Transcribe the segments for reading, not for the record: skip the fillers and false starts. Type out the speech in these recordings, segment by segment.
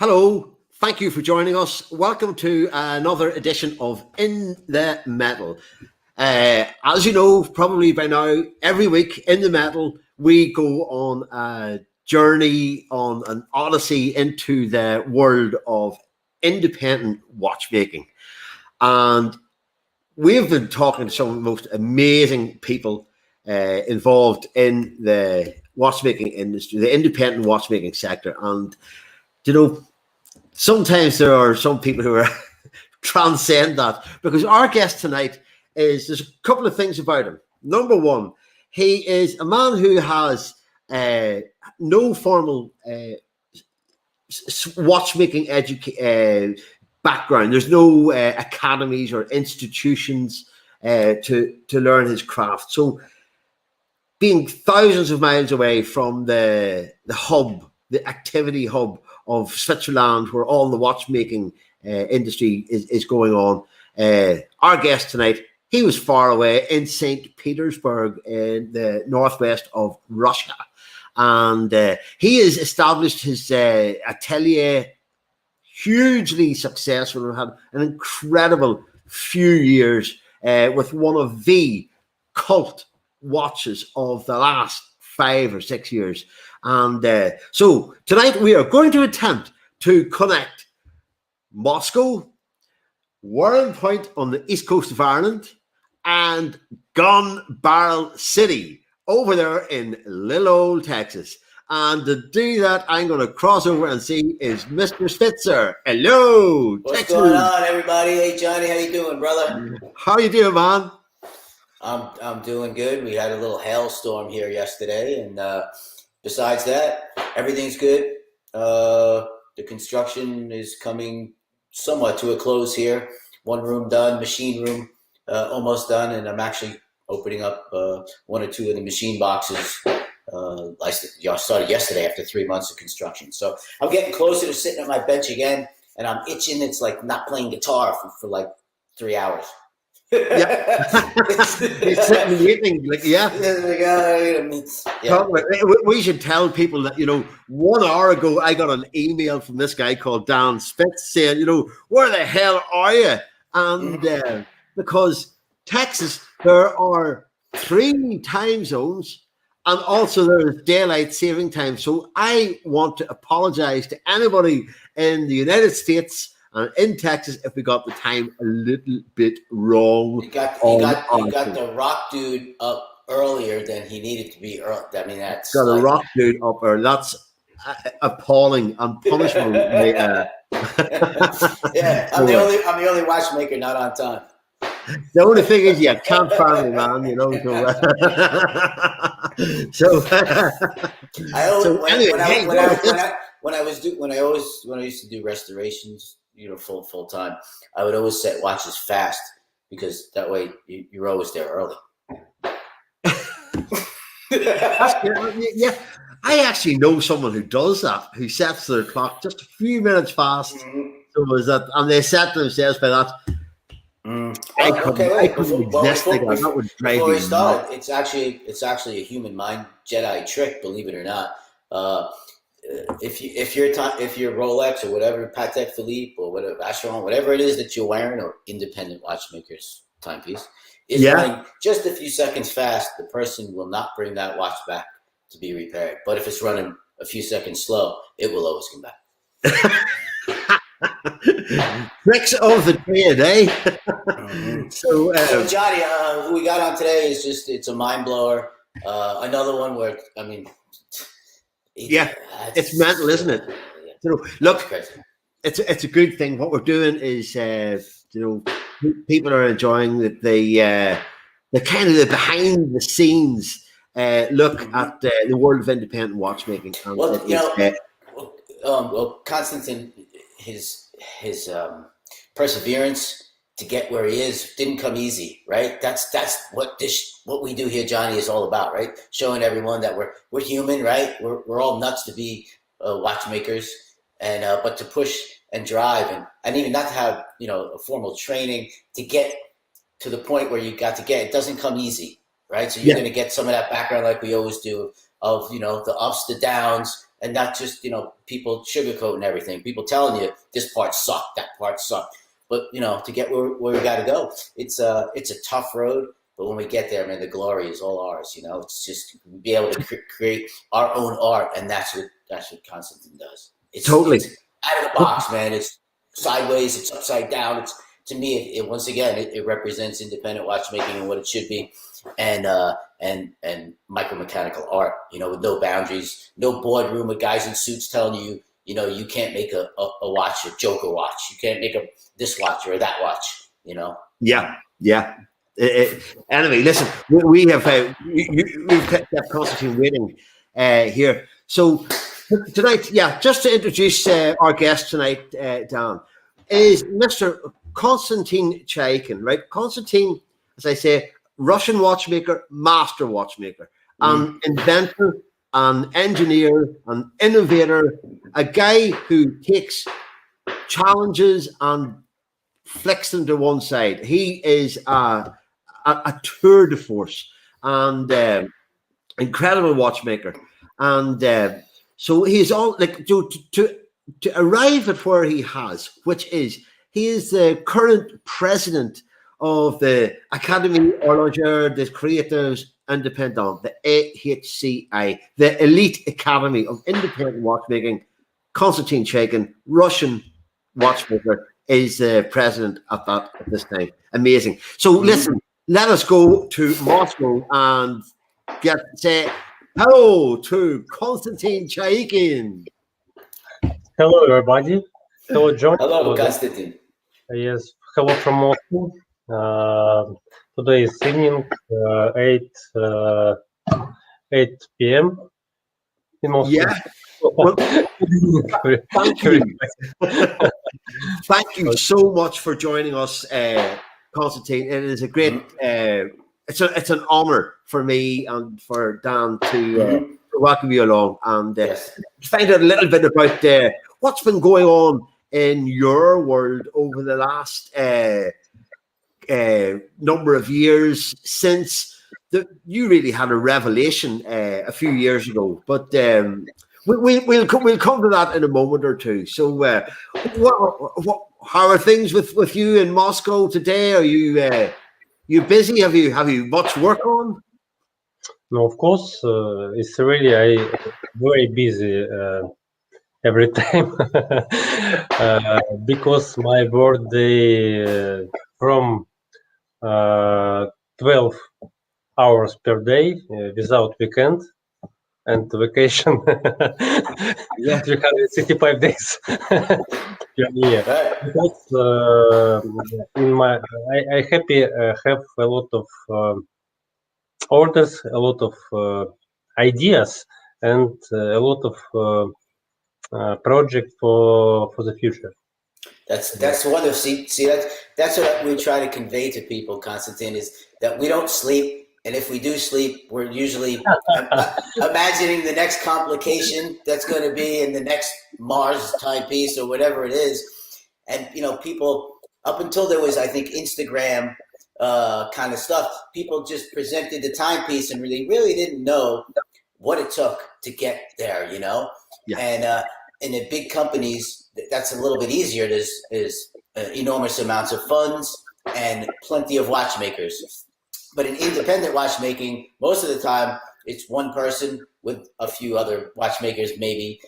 Hello, thank you for joining us. Welcome to another edition of In the Metal. As you know, probably by now, every week in the metal, we go on a journey, on an odyssey into the world of independent watchmaking. And we've been talking to some of the most amazing people involved in the watchmaking industry, the independent watchmaking sector. And sometimes there are some people who are transcend that, because our guest tonight there's a couple of things about him. Number one, he is a man who has no formal watchmaking background. There's no academies or institutions to learn his craft. So being thousands of miles away from the hub, the activity hub of Switzerland, where all the watchmaking industry is going on. Our guest tonight, he was far away in St. Petersburg in the northwest of Russia. And he has established his atelier, hugely successful, and had an incredible few years with one of the cult watches of the last 5 or 6 years. And so tonight we are going to attempt to connect Moscow, Warren Point on the east coast of Ireland, and Gun Barrel City over there in little old Texas. And to do that, I'm going to cross over and see is Mr. Spitzer. Hello, what's Texas. going on, everybody? Hey, Johnny, how you doing, brother? How you doing, man? I'm doing good. We had a little hailstorm here yesterday, and besides that, everything's good. The construction is coming somewhat to a close here. One room done, machine room almost done, and I'm actually opening up one or two of the machine boxes. I started yesterday after 3 months of construction. So I'm getting closer to sitting at my bench again, and I'm itching. It's like not playing guitar for like 3 hours. Yeah. He's sitting waiting, we should tell people that 1 hour ago I got an email from this guy called Dan Spitz saying, where the hell are you? And because Texas, there are 3 time zones, and also there is daylight saving time. So I want to apologize to anybody in the United States and in Texas if we got the time a little bit wrong. You got the rock dude up earlier than he needed to be. I mean, that's got a rock dude up early. That's appalling and punishable. Yeah, I'm the only watchmaker not on time. The only thing is, you can't find me, man. When I used to do restorations, full time, I would always set watches fast, because that way you're always there early. Yeah, I actually know someone who does that, who sets their clock just a few minutes fast. Mm-hmm. So is that, and they set themselves by that. That would drive before we me start, nuts. it's actually a human mind Jedi trick, believe it or not. If your Rolex or whatever, Patek Philippe or whatever, Vacheron, whatever it is that you're wearing, or independent watchmaker's timepiece, is running just a few seconds fast, the person will not bring that watch back to be repaired. But if it's running a few seconds slow, it will always come back. Tricks of the trade, eh? Mm-hmm. So Johnny, who we got on today is it's a mind blower. Another one where, I mean, it's mental, isn't it? Look, it's a good thing. What we're doing is, people are enjoying the kind of the behind the scenes look at the world of independent watchmaking. Konstantin, his perseverance to get where he is didn't come easy, right? That's what we do here, Johnny, is all about, right? Showing everyone that we're human, right? We're all nuts to be watchmakers, and but to push and drive and even not to have a formal training to get to the point where you got to get, it doesn't come easy, right? So you're going to get some of that background, like we always do, of the ups, the downs, and not just, people sugarcoating everything, people telling you this part sucked, that part sucked. But, to get where we got to go, it's a tough road. But when we get there, man, the glory is all ours. It's just be able to create our own art, and that's what Konstantin does. It's Totally. It's out of the box, man. It's sideways. It's upside down. It's, to me, once again, it represents independent watchmaking and what it should be, and micromechanical art. With no boundaries, no boardroom with guys in suits telling you, you can't make a watch, a Joker watch. You can't make this watch or that watch. Yeah. Anyway, listen, we've kept Konstantin waiting here. So tonight, just to introduce our guest tonight, Dan, is Mr. Konstantin Chaykin, right? Konstantin, as I say, Russian watchmaker, master watchmaker, an inventor, an engineer, an innovator, a guy who takes challenges and flicks them to one side. He is a tour de force and incredible watchmaker. And so he's all like to arrive at where he has, which is he is the current president of the Académie Horlogère des Créateurs Indépendants, the AHCI, the elite academy of independent watchmaking. Konstantin Chaykin, Russian watchmaker, is the president at this time. Amazing. So listen, let us go to Moscow and say hello to Konstantin Chaykin. Hello, everybody. Hello, John. Hello, Konstantin. Yes, hello from Moscow. Today is evening, 8 p.m. in Moscow. Yeah. Well, thank you. Thank you so much for joining us, Konstantin. It is a great. It's an honor for me and for Dan to welcome you along and find out a little bit about what's been going on in your world over the last number of years since you really had a revelation a few years ago. But we'll come to that in a moment or two. So, how are things with you in Moscow today? Are you busy? Have you much work on? No, of course, it's really very busy every time because my birthday from 12 hours per day without weekend and vacation 365 days per year. Because I happy have a lot of orders, a lot of ideas, and a lot of project for the future. That's one of that's what we try to convey to people, Konstantin, is that we don't sleep. And if we do sleep, we're usually imagining the next complication that's going to be in the next Mars timepiece or whatever it is. And, people, up until there was, I think, Instagram kind of stuff, people just presented the timepiece and really didn't know what it took to get there, Yeah. And in the big companies, that's a little bit easier. There's enormous amounts of funds and plenty of watchmakers. But in independent watchmaking, most of the time, it's one person with a few other watchmakers maybe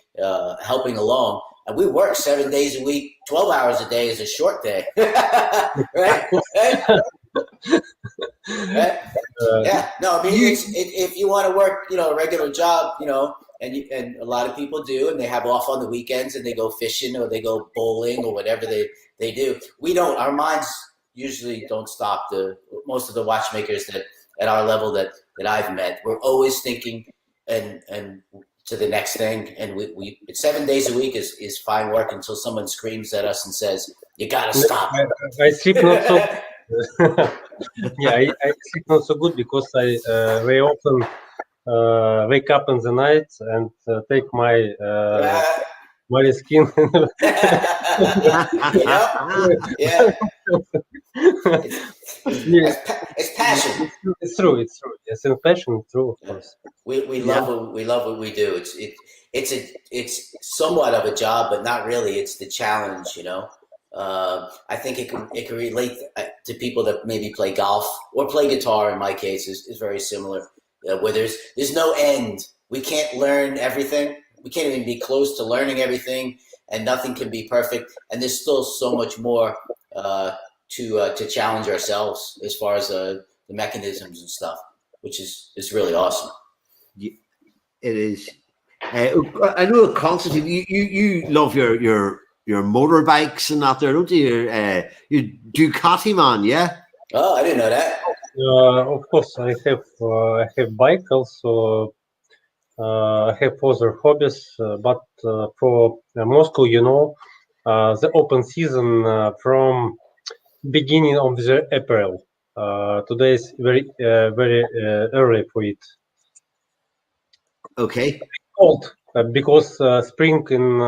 helping along. And we work 7 days a week, 12 hours a day is a short day. Right? Yeah. No, I mean, if you want to work, a regular job, and a lot of people do, and they have off on the weekends and they go fishing or they go bowling or whatever they do. We don't, our minds usually don't stop. Most of the watchmakers that at our level that I've met, we're always thinking and to the next thing. And we 7 days a week is fine work until someone screams at us and says, "You gotta stop." I sleep not so. I sleep not so good because I very often wake up in the night and take my my skin. Yeah. Yeah, It's passion. it's true. It's true. Yes, in passion, true, of Yeah. course. We Yeah. love what we do. It's somewhat of a job, but not really. It's the challenge, I think it can relate to people that maybe play golf or play guitar. In my case, is very similar. Where there's no end. We can't learn everything. We can't even be close to learning everything, and nothing can be perfect. And there's still so much more to challenge ourselves as far as the mechanisms and stuff, which is really awesome. It is. I know, Konstantin, you love your motorbikes and that there, don't you? You Ducati man, yeah? Oh, I didn't know that. Of course, I have bike also. I have other hobbies, but for Moscow, the open season from beginning of the April. Today is very early for it. Okay. Cold because spring in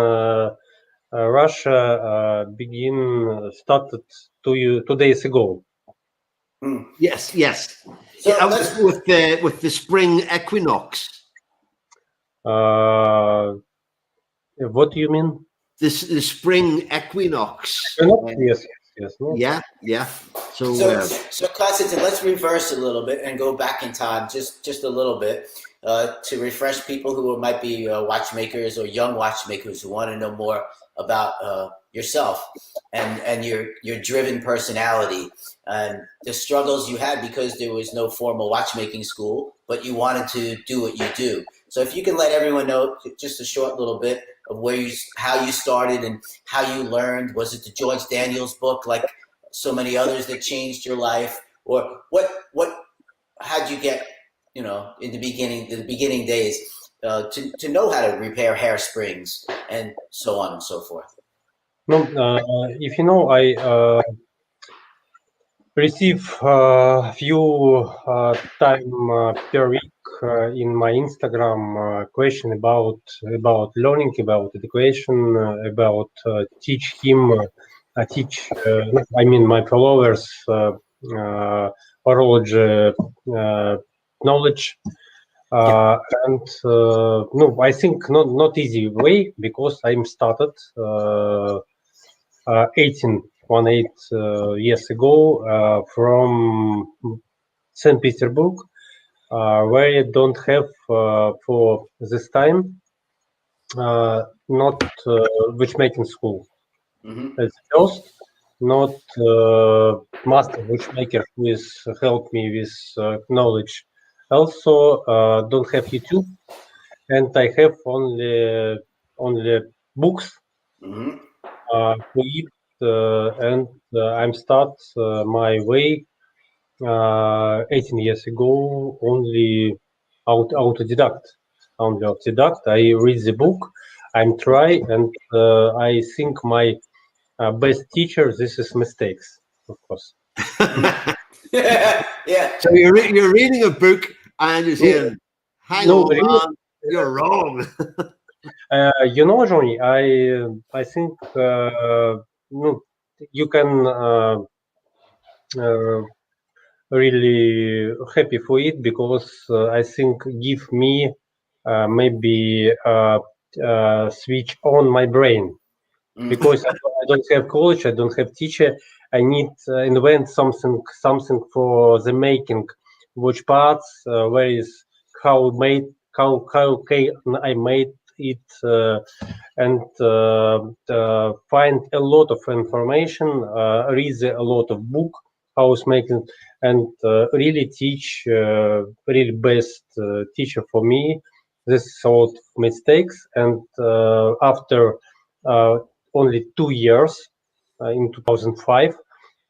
Russia started 2 days ago. Yes. So Yeah, with the spring equinox. What do you mean? The spring equinox. Yes. No? Yeah. So Konstantin, let's reverse a little bit and go back in time just a little bit to refresh people who might be watchmakers or young watchmakers who want to know more about yourself and your driven personality and the struggles you had because there was no formal watchmaking school, but you wanted to do what you do. So if you can let everyone know just a short little bit of how you started and how you learned. Was it the George Daniels book, like so many others, that changed your life, or how'd you get, in the beginning days, to know how to repair hairsprings and so on and so forth? No, if you know, I receive few time per week in my Instagram question about learning, about education, about teach my followers horology knowledge. And no, I think not easy way, because I'm started 18 years ago from St. Petersburg, where I don't have for this time not watchmaking school. At first, not master watchmaker who is help me with knowledge. Also, don't have YouTube, and I have only books for it, and I'm start my way 18 years ago only autodidact. I read the book, I'm try, and I think my best teacher, this is mistakes, of course. Yeah. So you're reading a book and you're saying, "Hang on, man, you're wrong." Johnny, I think you can really happy for it, because I think give me maybe switch on my brain, because I don't have college, I don't have teacher. I need invent something for the making watch parts. Where is how can I made it, and find a lot of information, read a lot of book house making, and really teach really best teacher for me this sort of mistakes. And after only 2 years, in 2005,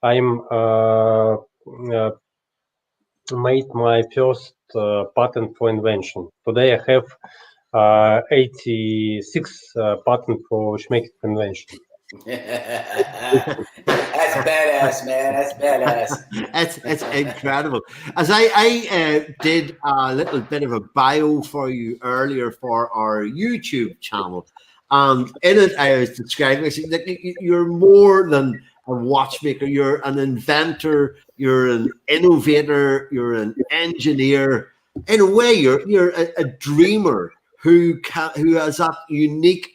I'm made my first patent for invention. Today I have 86 patent for watchmaking invention. That's badass, man. That's badass. It's incredible. As I did a little bit of a bio for you earlier for our YouTube channel, And in it, I was describing, I said, you're more than a watchmaker. You're an inventor. You're an innovator. You're an engineer. In a way, you're a dreamer who has that unique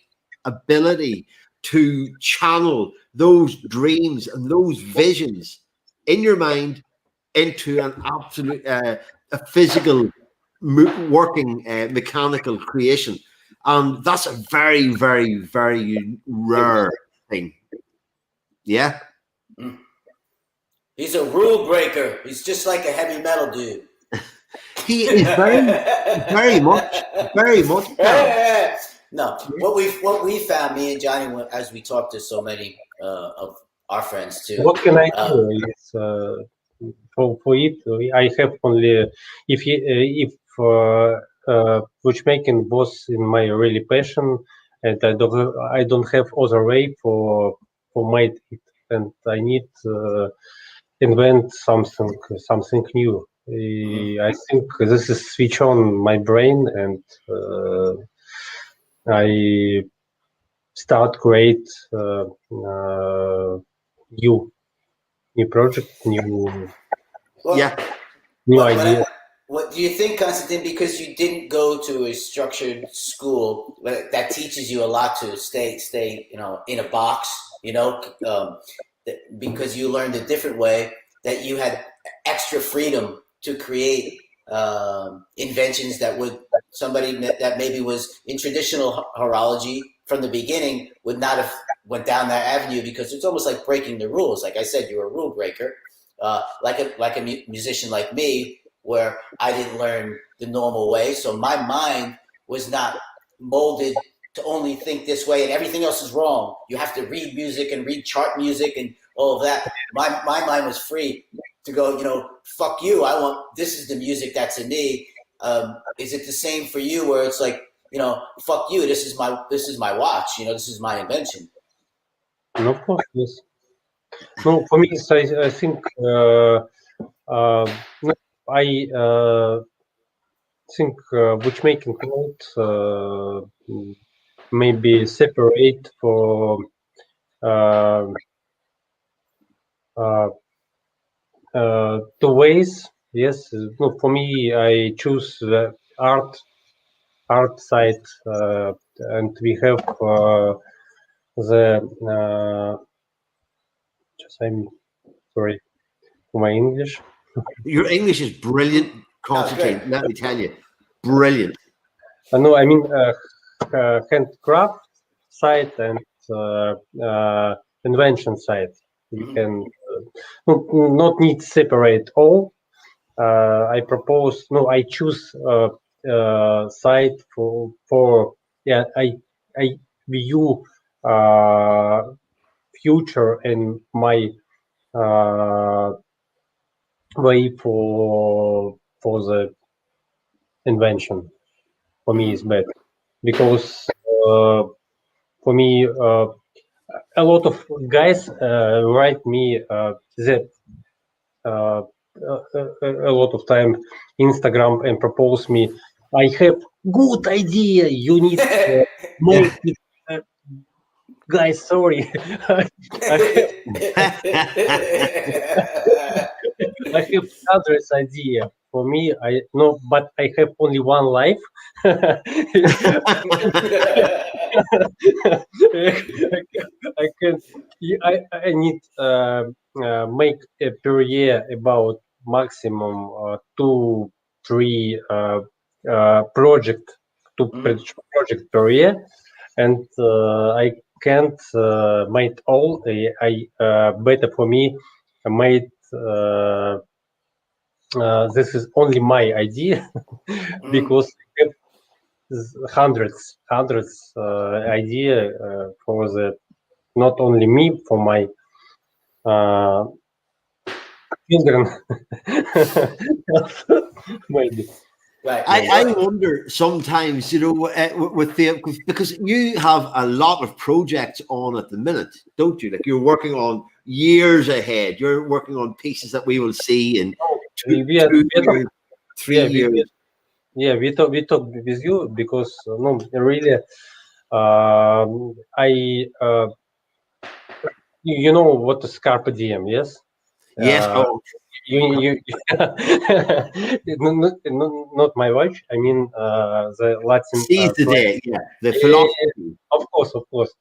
ability to channel those dreams and those visions in your mind into an absolute a physical working mechanical creation. And that's a very, very, very rare thing. Yeah. He's a rule breaker. He's just like a heavy metal dude. He is very much. No, what we found, me and Johnny, as we talked to so many of our friends too. What can I do? It's, for it, I have only if watchmaking was in my really passion, and I don't have other way for make it, and I need invent something new. I think this is switch on my brain, and I start create new project, new idea. What do you think, Konstantin? Because you didn't go to a structured school that teaches you a lot to stay, in a box, because you learned a different way, that you had extra freedom to create inventions that would somebody that maybe was in traditional horology from the beginning would not have went down that avenue, because it's almost like breaking the rules. Like I said, you're a rule breaker, like a musician like me, where I didn't learn the normal way. So my mind was not molded to only think this way and everything else is wrong. You have to read music and read chart music and all of that. My mind was free to go, fuck you. This is the music that's in me. Is it the same for you, where it's like, fuck you, this is my watch, this is my invention? And of course, yes. No, for me, I think I think watchmaking cannot maybe separate for two ways. Yes, no, for me, I choose the art side, and we have I'm sorry for my English. Your English is brilliant, Konstantin. Let me tell you, brilliant. No, I mean handcraft side and invention side. We can not need separate all. I propose I choose side for I view future in my way for the invention. For me is better, because for me a lot of guys write me that a lot of time Instagram and propose me, I have good idea, you need make it. Guys, sorry. I have others idea. For me, but I have only one life. I need make per year about maximum 2-3 project per year, and I can't make all. I better for me made. This is only my idea, because I have hundreds idea for the not only me, for my children. Maybe. Right. I wonder sometimes, because you have a lot of projects on at the minute, don't you? Like, you're working on years ahead. You're working on pieces that we will see in 3 years. Yeah, we talk with you, because really I you know what is carpe diem, yes? Yes. Oh, You not my watch. I mean the Latin seize the phrase. day. Yeah, the Yeah, philosophy. of course.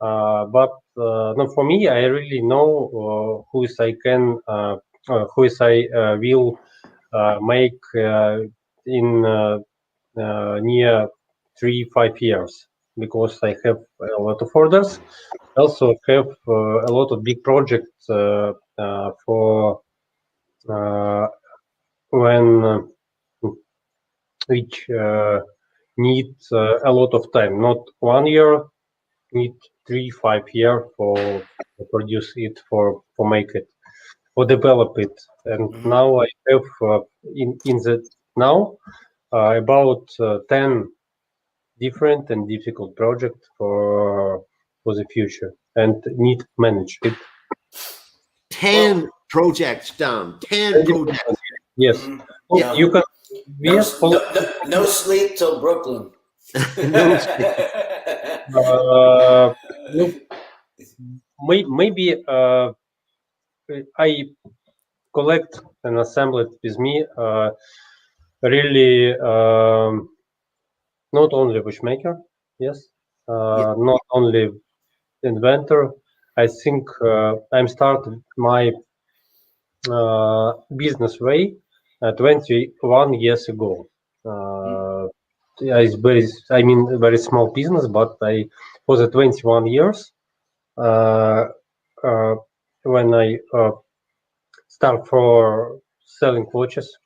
But no, for me, I really know who is I can, who is I will make in near 3-5 years, because I have a lot of orders. Also have a lot of big projects for when which need a lot of time, not 1 year, need 3-5 year for produce it, for make it, for develop it. And now I have in the now about 10 different and difficult projects for the future, and need manage it. 10 projects down. 10 And different projects. ones. Yes. Mhm. Oh, Yeah. you can. No, Yes. no sleep till Brooklyn. No, No, maybe I collect and assemble it with me. Really, not only watchmaker, yes, yeah. not only inventor. I think I'm started my business way 21 years ago. Yeah, it's I mean, very small business, but I for the 21 years when I start for selling watches,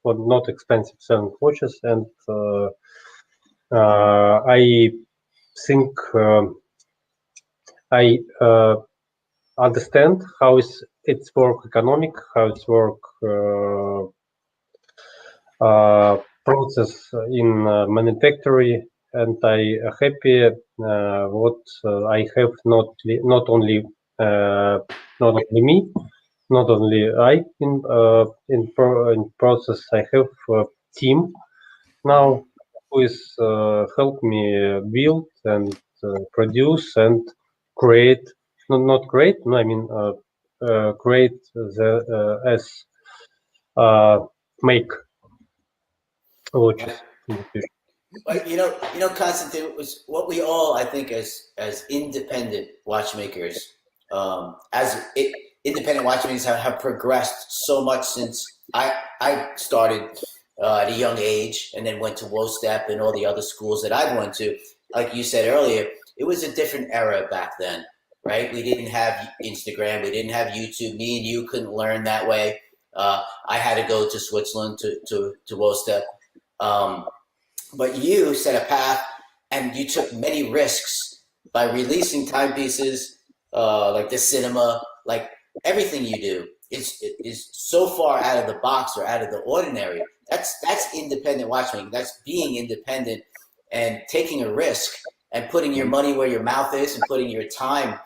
but not expensive selling watches, and I think I understand how is it's work economic, how it's work process in manufacturing, and I happy what I have not only me, not only I in process. I have a team now who is help me build and produce and create. Not create. No, I mean create the as make watches in the future. But Konstantin, was what we all, I think, as independent watchmakers, independent watchmakers have progressed so much since I started at a young age, and then went to WOSTEP and all the other schools that I went to. Like you said earlier, it was a different era back then, right? We didn't have Instagram, we didn't have YouTube. Me and you couldn't learn that way. I had to go to Switzerland to WOSTEP. But you set a path, and you took many risks by releasing timepieces, like the cinema, like everything you do is so far out of the box or out of the ordinary. That's independent watchmaking. That's being independent and taking a risk and putting your money where your mouth is and putting your time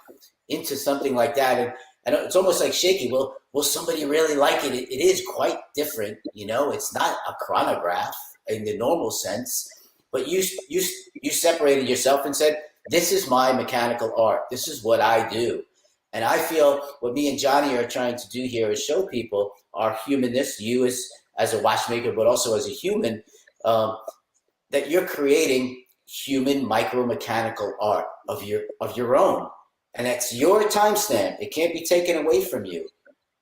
into something like that. And it's almost like shaky. Will somebody really like it? It is quite different. It's not a chronograph in the normal sense, but you separated yourself and said, this is my mechanical art. This is what I do. And I feel what me and Johnny are trying to do here is show people our humanness, you as a watchmaker, but also as a human, that you're creating human micro-mechanical art of your own. And that's your timestamp. It can't be taken away from you.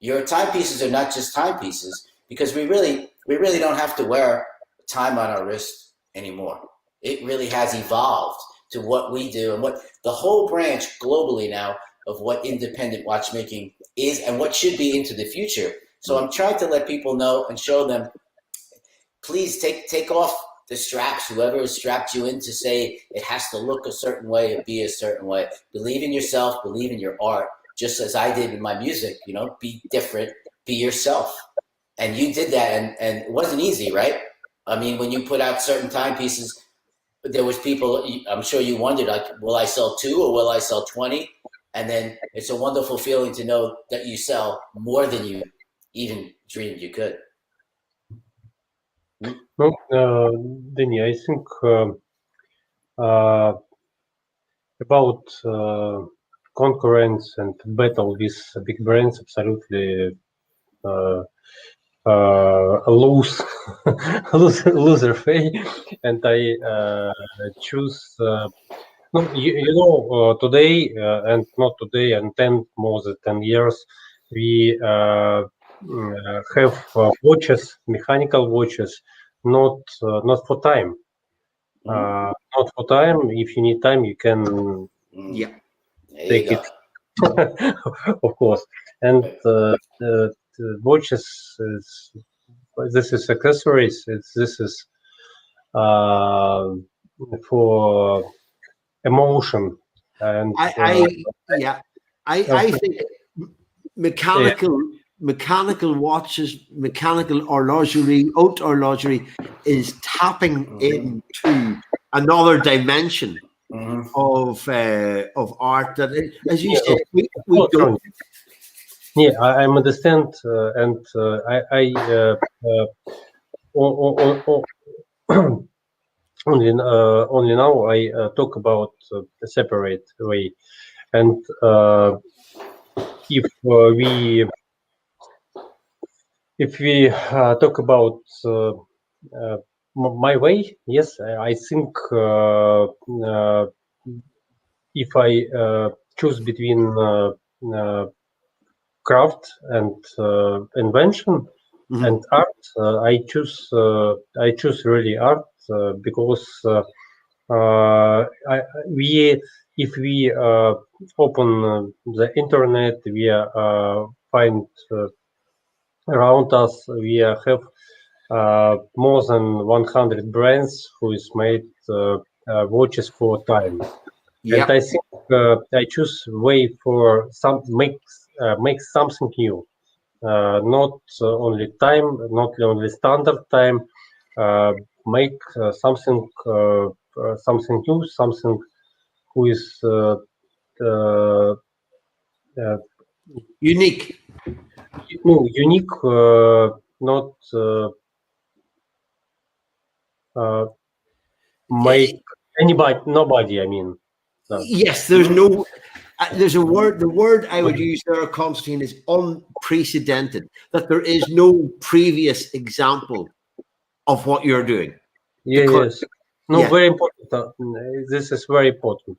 Your timepieces are not just timepieces, because we really don't have to wear time on our wrist anymore. It really has evolved to what we do and what the whole branch globally now of what independent watchmaking is and what should be into the future. So I'm trying to let people know and show them, please take off the straps, whoever has strapped you in to say it has to look a certain way or be a certain way. Believe in yourself, believe in your art, just as I did in my music, be different, be yourself. And you did that, and it wasn't easy, right? I mean, when you put out certain timepieces, there was people, I'm sure you wondered, like, will I sell 2 or will I sell 20? And then it's a wonderful feeling to know that you sell more than you even dreamed you could. No, Danny, I think about concurrence and battle with big brands, absolutely a loser fay, and I choose. No, today and not today, and more than 10 years, we have watches, mechanical watches, not for time. Not for time. If you need time, you can Yeah. take it, of course. And the watches, this is accessories. This is for emotion. And I think mechanical watches, mechanical horlogerie, haute horlogerie is tapping into another dimension of art that, as you said, we don't. Yeah, I understand, and only now I talk about a separate way, and if we talk about my way, yes, I think if I choose between craft and invention and art, I choose really art because if we open the internet, we find around us we have more than 100 brands who is made watches for time. And I think I choose way for make something new, not only time, not only standard time, make something new, something who is unique. No, unique, not make nobody. I mean, yes, there's no. There's a word. The word I would use there, Konstantin, is unprecedented. That there is no previous example of what you're doing. Yes. No, very important. This is very important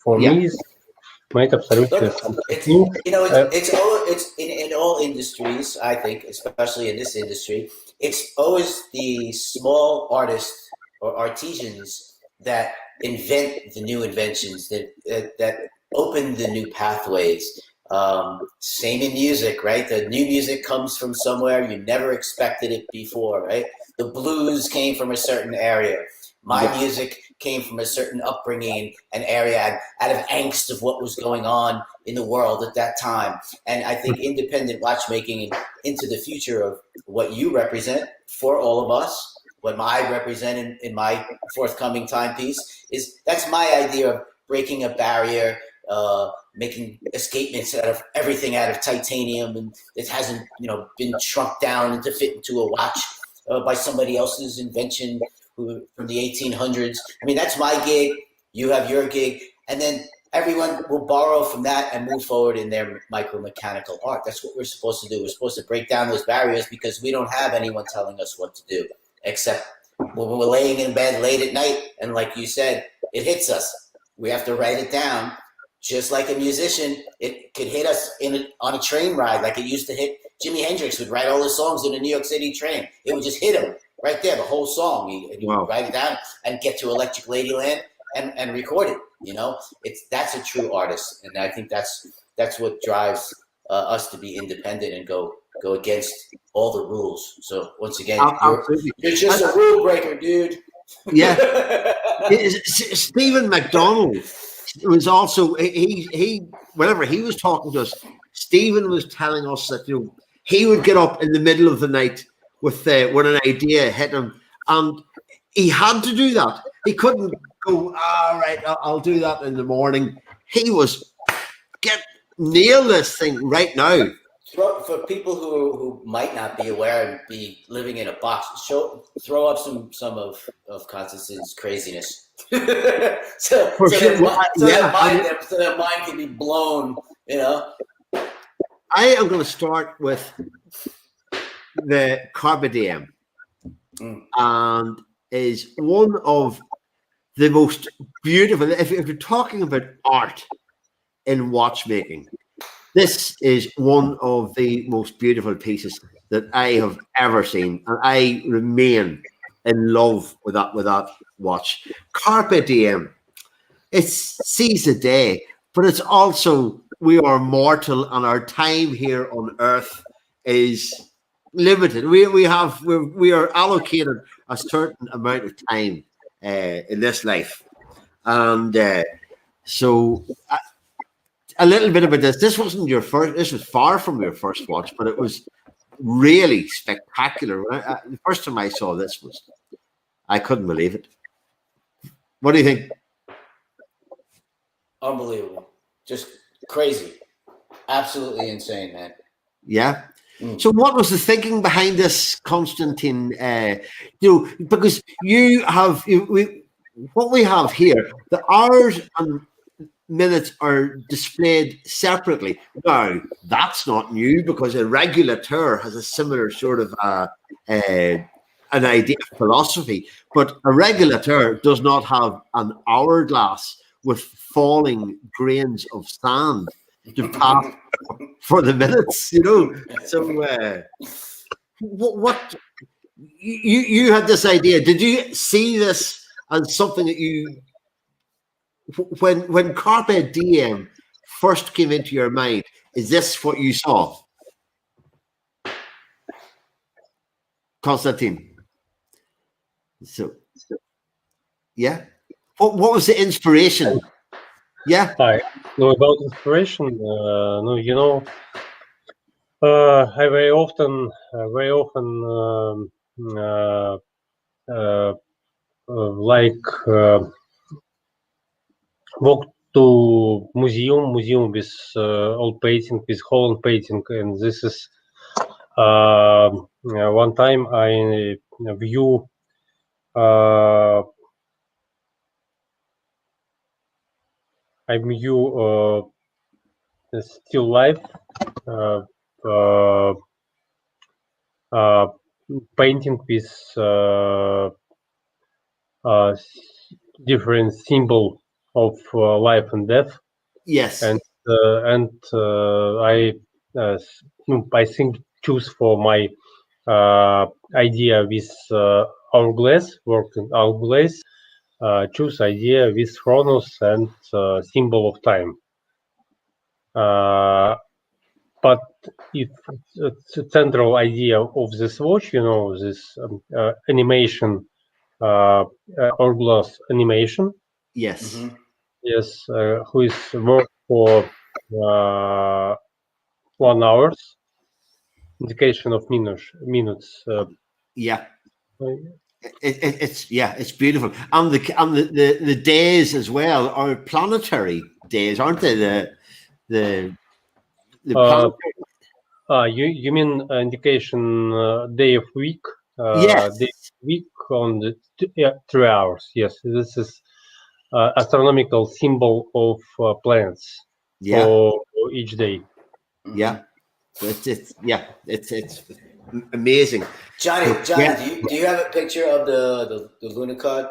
for me. Made absolutely. It's in all industries. I think, especially in this industry, it's always the small artists or artisans that invent the new inventions that open the new pathways. Same in music, right? The new music comes from somewhere you never expected it before, right? The blues came from a certain area. My music came from a certain upbringing, an area out of angst of what was going on in the world at that time. And I think independent watchmaking into the future of what you represent for all of us, what I represent in my forthcoming timepiece, that's my idea of breaking a barrier, making escapements out of everything out of titanium, and it hasn't been shrunk down to fit into a watch by somebody else's invention from the 1800s. I mean, that's my gig. You have your gig, and then everyone will borrow from that and move forward in their micro-mechanical art. That's what we're supposed to do. We're supposed to break down those barriers because we don't have anyone telling us what to do, except when we're laying in bed late at night, and like you said, it hits us. We have to write it down. Just like a musician, it could hit us on a train ride, like it used to hit Jimi Hendrix would write all his songs in a New York City train. It would just hit him right there, the whole song. You would write it down and get to Electric Ladyland and record it. That's a true artist, and I think that's what drives us to be independent and go against all the rules. So once again, you're just a rule breaker, dude. Yeah. Stephen McDonald was also he whenever he was talking to us, Stephen was telling us that he would get up in the middle of the night with when an idea hit him, and he had to do that. He couldn't go, right, I'll do that in the morning. He was nail this thing right now. For people who might not be aware and be living in a box, throw up some of Constantine's craziness, so their mind can be blown. You know, I am going to start with the Carpe Diem, and is one of the most beautiful. If you're talking about art in watchmaking, this is one of the most beautiful pieces that I have ever seen, and I remain in love with that watch. Carpe Diem. It sees the day, but it's also, we are mortal, and our time here on Earth is limited. We are allocated a certain amount of time in this life, and so. A little bit about this. This wasn't your first. This was far from your first watch, but it was really spectacular. The first time I saw this I couldn't believe it. What do you think? Unbelievable, just crazy, absolutely insane, man. Yeah. So, what was the thinking behind this, Konstantin? Because you have what we have here, the hours and minutes are displayed separately. Now, that's not new, because a regulateur has a similar sort of an idea, philosophy, but a regulateur does not have an hourglass with falling grains of sand to pass for the minutes, you know. So, what you had this idea? Did you see this as something that you? When Carpe Diem first came into your mind, is this what you saw, Konstantin? So yeah, what was the inspiration? Yeah, I know about inspiration. No, you know, I very often like walk to museum with old painting, with Holland painting, and this is one time I view the still life painting with different symbol of life and death. yes, And I think choose for my idea with hourglass, working hourglass, choose idea with chronos and symbol of time. But if it's a central idea of this watch, you know, this animation, hourglass animation. yes, Yes, who is work for 1 hour, indication of minutes. yeah. It's beautiful, and the days as well are planetary days, aren't they? The You mean indication day of week? yes, Day of week on the 3 hours. Yes, this is astronomical symbol of planets for each day. Yeah, it's amazing. Johnny, do you have a picture of the Lunacod?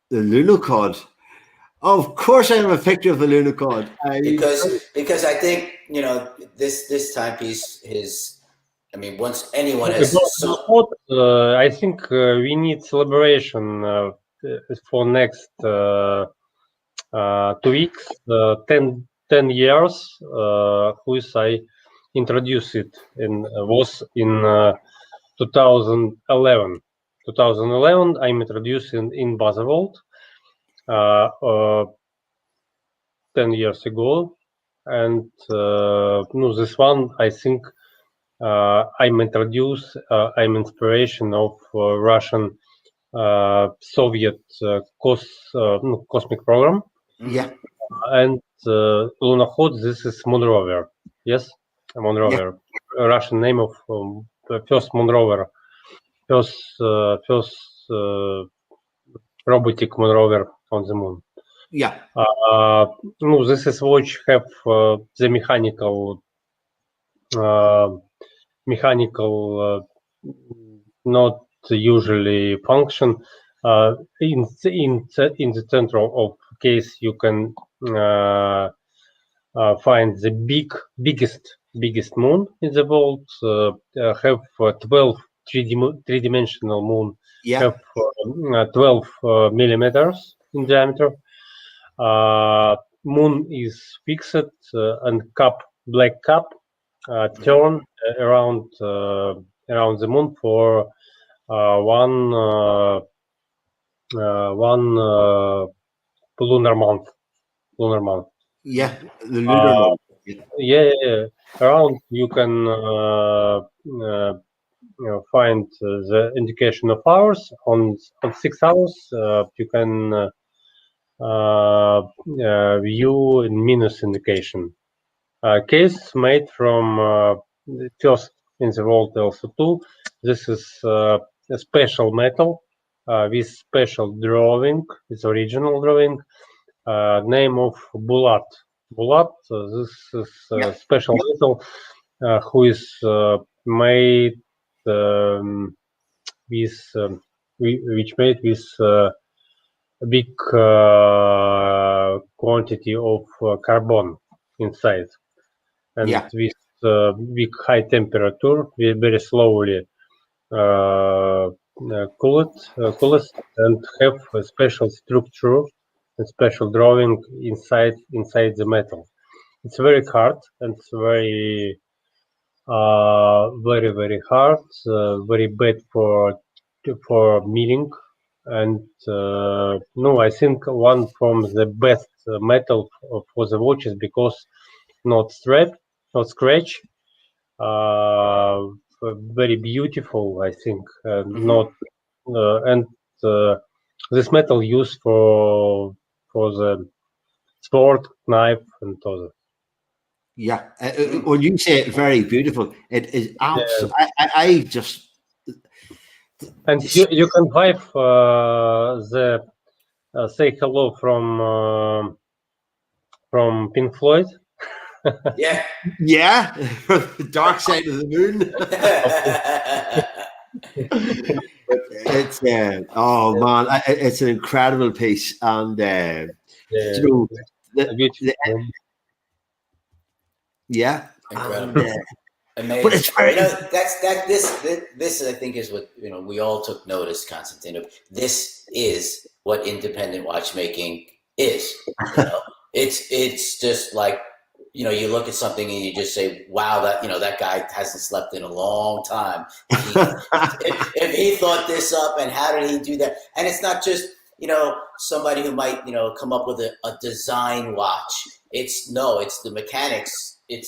The Lunacod. Of course, I have a picture of the Lunacod. Because I think, you know, this timepiece is. I mean, once anyone has. I think we need celebration for next 2 weeks. 10 years. Who's I introduced it was in 2011. 2011, I'm introduced in Baselworld 10 years ago, and this one I think I'm introduced. I'm inspiration of Russian Soviet cosmic program. Yeah, and lunokhod. This is moon rover. Yes, a moon rover. Russian name of the first moon rover, first robotic moon rover on the moon. Yeah. No, this is watch have the mechanical not usually function. In the center of case, you can find the biggest moon in the world. Have 12 three-dimensional moon. Yeah. Have 12 millimeters in diameter. Moon is fixed and black cap turn around the moon for one lunar month. Yeah, the lunar month. Yeah. Around you can find the indication of hours on 6 hours. You can view minus indication. Case made from first in the world also too. This is a special metal with special drawing. It's original drawing. Name of Bulat. This is a special metal who is made which made with a big quantity of carbon inside, and with big high temperature, we very slowly cool it and have a special structure and special drawing inside the metal. It's very hard and it's very hard, very bad for milling. And no, I think one from the best metal for the watches because not scratch, very beautiful. I think not and this metal used for the sword, knife, and other. Yeah, when you say it very beautiful, it is absolutely. I just. And you can have the say hello from Pink Floyd. Yeah, from the dark side of the moon. It's oh man, it's an incredible piece, and you know, incredible. Amazing. But it's very, this I think is what we all took notice, Konstantin. This is what independent watchmaking is. It's just like you look at something and you just say, wow, that guy hasn't slept in a long time. If he thought this up, and how did he do that? And it's not just somebody who might come up with a design watch. It's the mechanics. It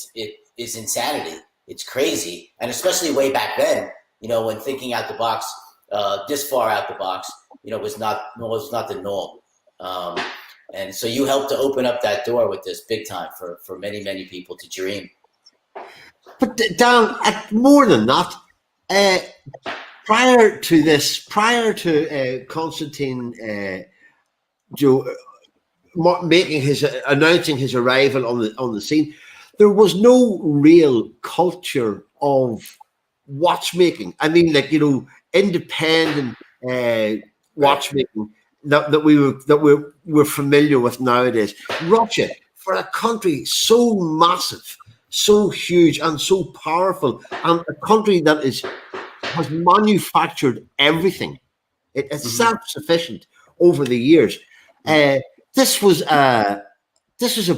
is insanity. It's crazy. And especially way back then, when thinking out the box, this far out the box, was not the norm. And so you helped to open up that door with this big time for many, many people to dream. But Dan, more than that, prior to Konstantin announcing his arrival on the scene, there was no real culture of watchmaking. I mean, independent watchmaking that we're familiar with nowadays. Russia, for a country so massive, so huge, and so powerful, and a country that has manufactured everything, it is self-sufficient over the years. This was a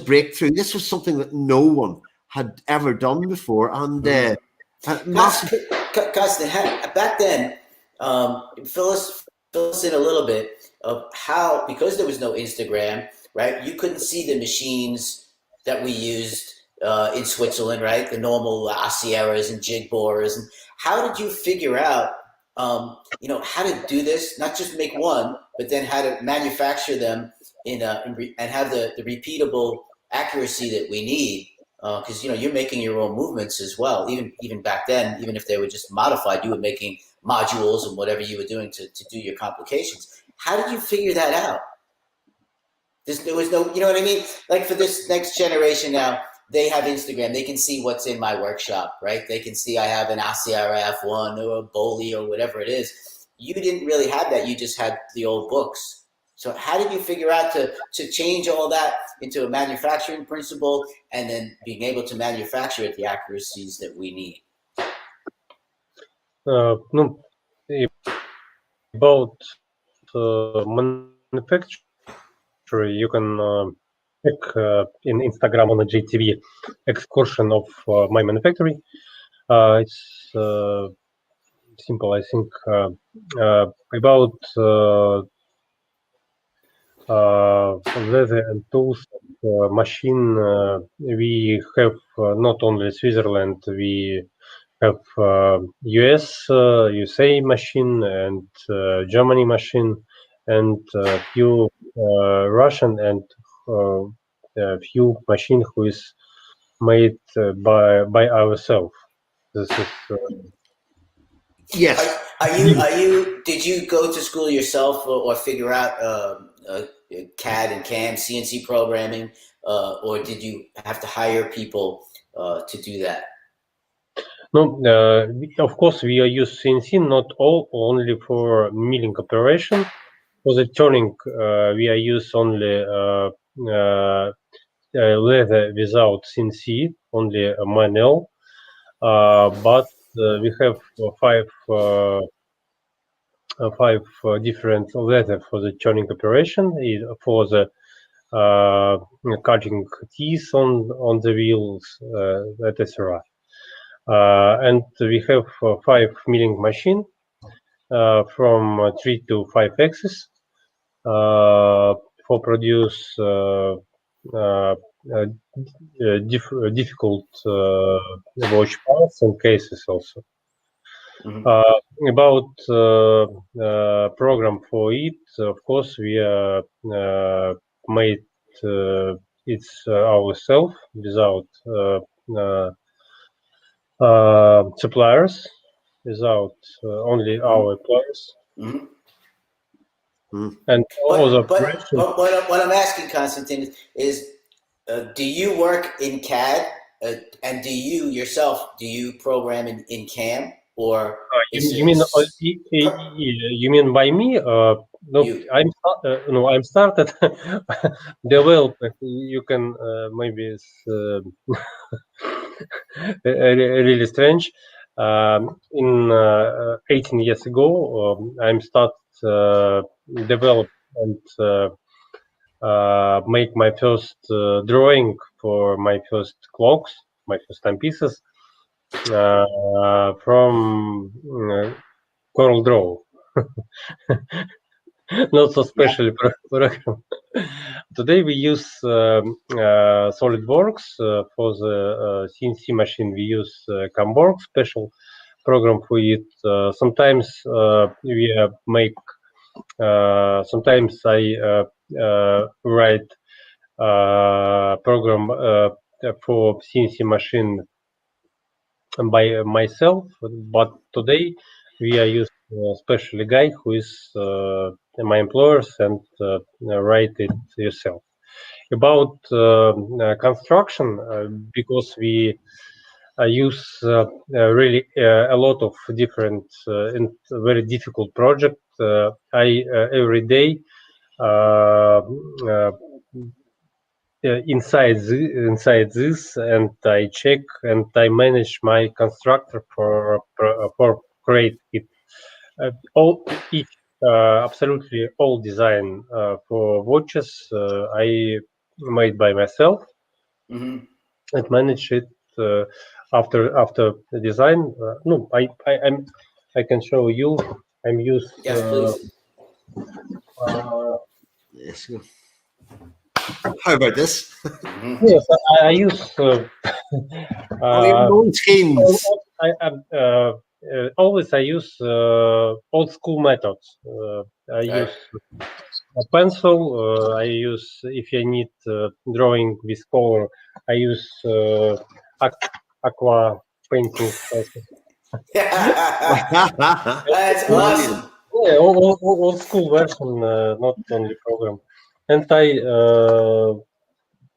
breakthrough. This was something that no one had ever done before, and massive. Konstantin, back then, fill us in a little bit of how, because there was no Instagram, right? You couldn't see the machines that we used in Switzerland, right? The normal Sierras and jig borers. And how did you figure out, how to do this? Not just make one, but then how to manufacture them and have the repeatable accuracy that we need. because you're making your own movements as well. Even back then, even if they were just modified, you were making modules and whatever you were doing to do your complications. How did you figure that out? There was no, you know what I mean? Like for this next generation now, they have Instagram. They can see what's in my workshop, right? They can see I have an ACRF1 or a Boli or whatever it is. You didn't really have that. You just had the old books. So how did you figure out to change all that into a manufacturing principle and then being able to manufacture at the accuracies that we need? No, about manufacturing, you can check in Instagram on the JTV excursion of my manufacturing. It's simple, I think. About leather and tools machine, we have not only Switzerland, we have USA machine and Germany machine and few Russian and few machine who is made by ourselves. This is Yes. Did you go to school yourself or figure out CAD and CAM, CNC programming, or did you have to hire people to do that? No, of course we are using CNC, not only for milling operation. For the turning, we are use only leather without CNC, only manual. But we have five different leather for the turning operation, for the cutting teeth on the wheels, etc. And we have 5 milling machine from 3 to 5 axis for produce difficult watch parts and cases also. About program for it, of course, we made it ourselves without suppliers, without only our employees. And all the operations. But what I'm asking, Konstantin, is do you work in CAD and do you yourself program in CAM? Or you mean by me? No, I'm started develop. You can maybe it's really strange. In 18 years ago, I'm start develop and make my first drawing for my first clocks, my first timepieces. From Coral Draw, not so specially program. Today we use SolidWorks for the CNC machine. We use Camborg special program for it. Sometimes we make. Sometimes I write program for CNC machine by myself, but today we are using a special guy who is my employers and write it yourself. About construction, because we use really a lot of different and very difficult projects. I every day inside this, and I check and I manage my constructor for create it. Absolutely all design for watches I made by myself and manage it after the design. No, I can show you. I'm used. Yes, please. Yes. How about this? Yes, I use schemes. Always I use old school methods. I use a pencil. I use, if I need drawing with color, I use aqua painting pencil. That's awesome. Yeah, old school version, not only program. And I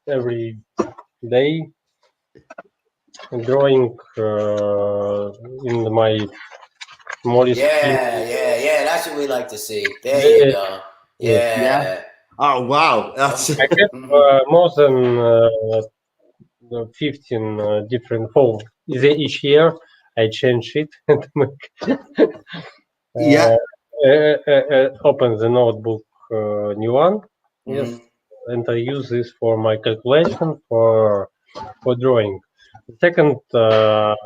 every day drawing in my Moleskine. Yeah. That's what we like to see. There you go. Yeah. Oh wow, that's I have more than 15 different folds. Each year I change it and yeah. open the notebook new one. Yes, and I use this for my calculation for drawing. The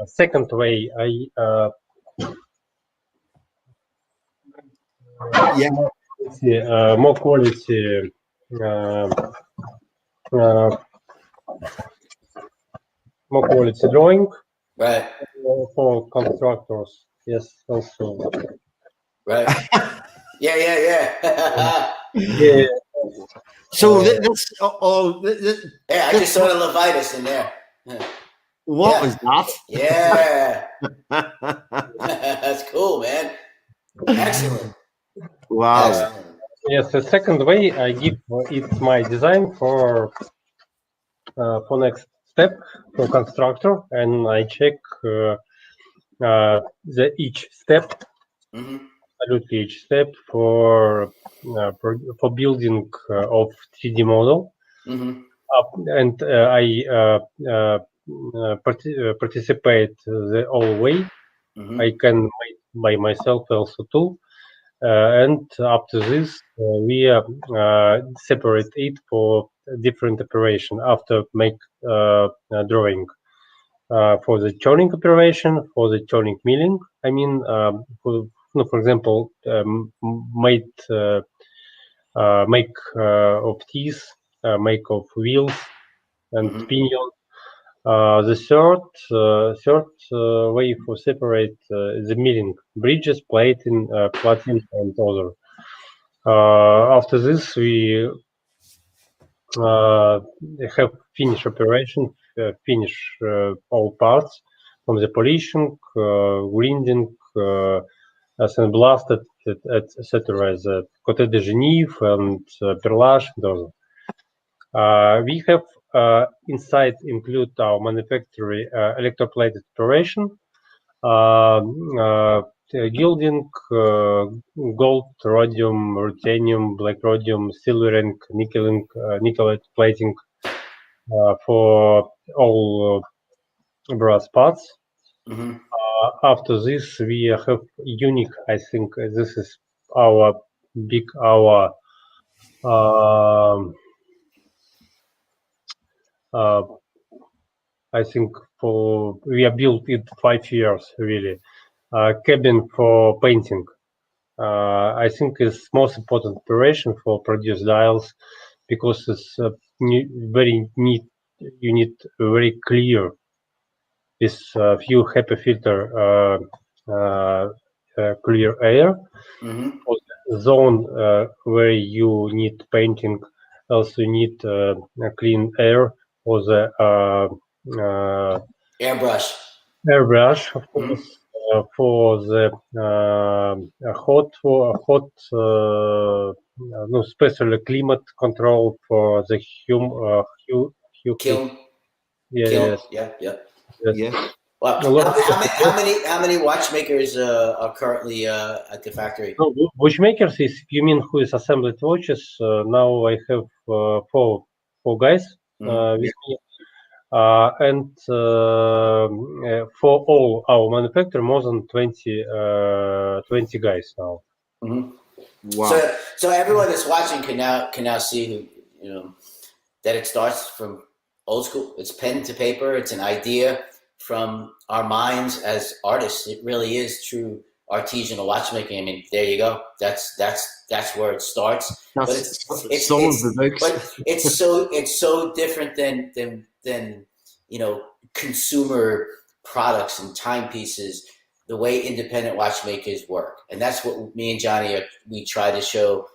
second way I more quality more quality drawing Right. for constructors. Yes, also. Right. Yeah. Yeah. So that's all. Yeah, I just saw the Levitas in there. What was that? Yeah. That's cool, man. Excellent. Wow. Excellent. Yes, the second way I give it my design for next step for constructor, and I check the each step, absolutely each step for building of 3D model, and I participate the whole way. I can make by myself also too. And up to this, we separate it for different operation after make drawing for the turning operation, for the turning milling. I mean, for example, make of teeth, make of wheels and pinion. The third way for separate the milling bridges, plating, and other. After this, we have finish operation, finish all parts from the polishing, grinding, sandblasted, etc. The côté de Genève and perlage and other. We have inside include our manufacturing electroplated operation, gilding, gold, rhodium, ruthenium, black rhodium, silvering, nickel plating for all brass parts. After this, we have unique. I think this is our I think we are built it 5 years really. Cabin for painting. I think it's most important operation for produce dials because it's very neat. You need very clear with few HEPA filter clear air. For the zone where you need painting, also you need clean air for the airbrush, of course. For the hot, special climate control for the kiln. Yes. Wow. How many watchmakers are currently at the factory? No, watchmakers is, you mean who is assembled watches? Now I have four guys with me. And for all our manufacturer, more than 20 guys now. Wow. So everyone that's watching can now see that it starts from old school. It's pen to paper. It's an idea from our minds as artists. It really is true artisanal watchmaking. I mean, there you go. That's where it starts. But it's so different than consumer products and timepieces, the way independent watchmakers work. And that's what me and Johnny we try to show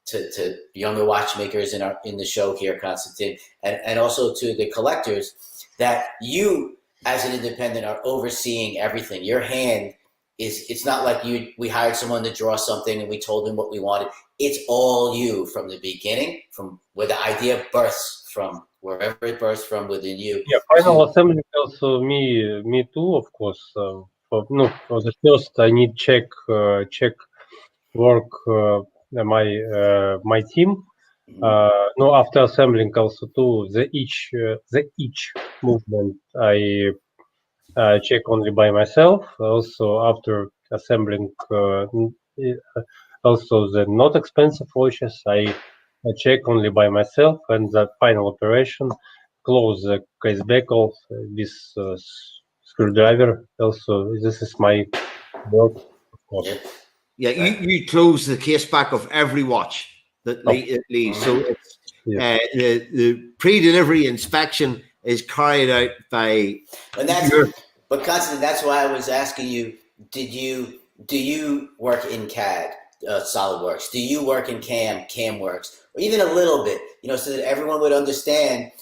to younger watchmakers in the show here, Konstantin, and also to the collectors, that you as an independent are overseeing everything. Your hand it's not like we hired someone to draw something and we told them what we wanted. It's all you from the beginning, from where the idea bursts from, wherever it bursts from within you. Yeah, final assembly also me too, of course. For the first, I need check work my team. After assembling also too, the each movement I check only by myself. Also after assembling, also the not expensive watches I check only by myself, and the final operation close the case buckle with screwdriver. Also, this is my work, of course. Yeah, you close the case back of every watch that leaves. So it's, the pre-delivery inspection is carried out by. But Konstantin, that's why I was asking you. Do you work in CAD, SolidWorks? Do you work in CAMWorks, or even a little bit? So that everyone would understand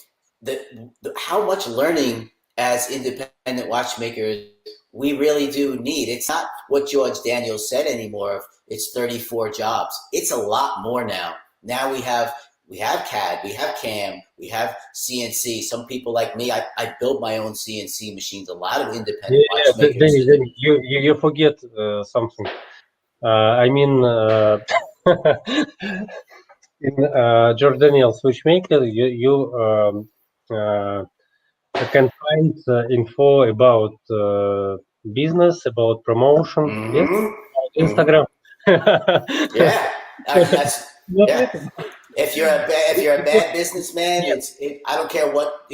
how much learning as independent watchmakers we really do need. It's not what George Daniels said anymore. It's 34 jobs. It's a lot more now. Now we have CAD, we have CAM, we have CNC. Some people like me, I build my own CNC machines. A lot of independent watchmakers. Then you forget something. I mean, in George Daniels Watchmaker, you can find info about business, about promotion, yes, about Instagram. If you're a bad businessman, I don't care what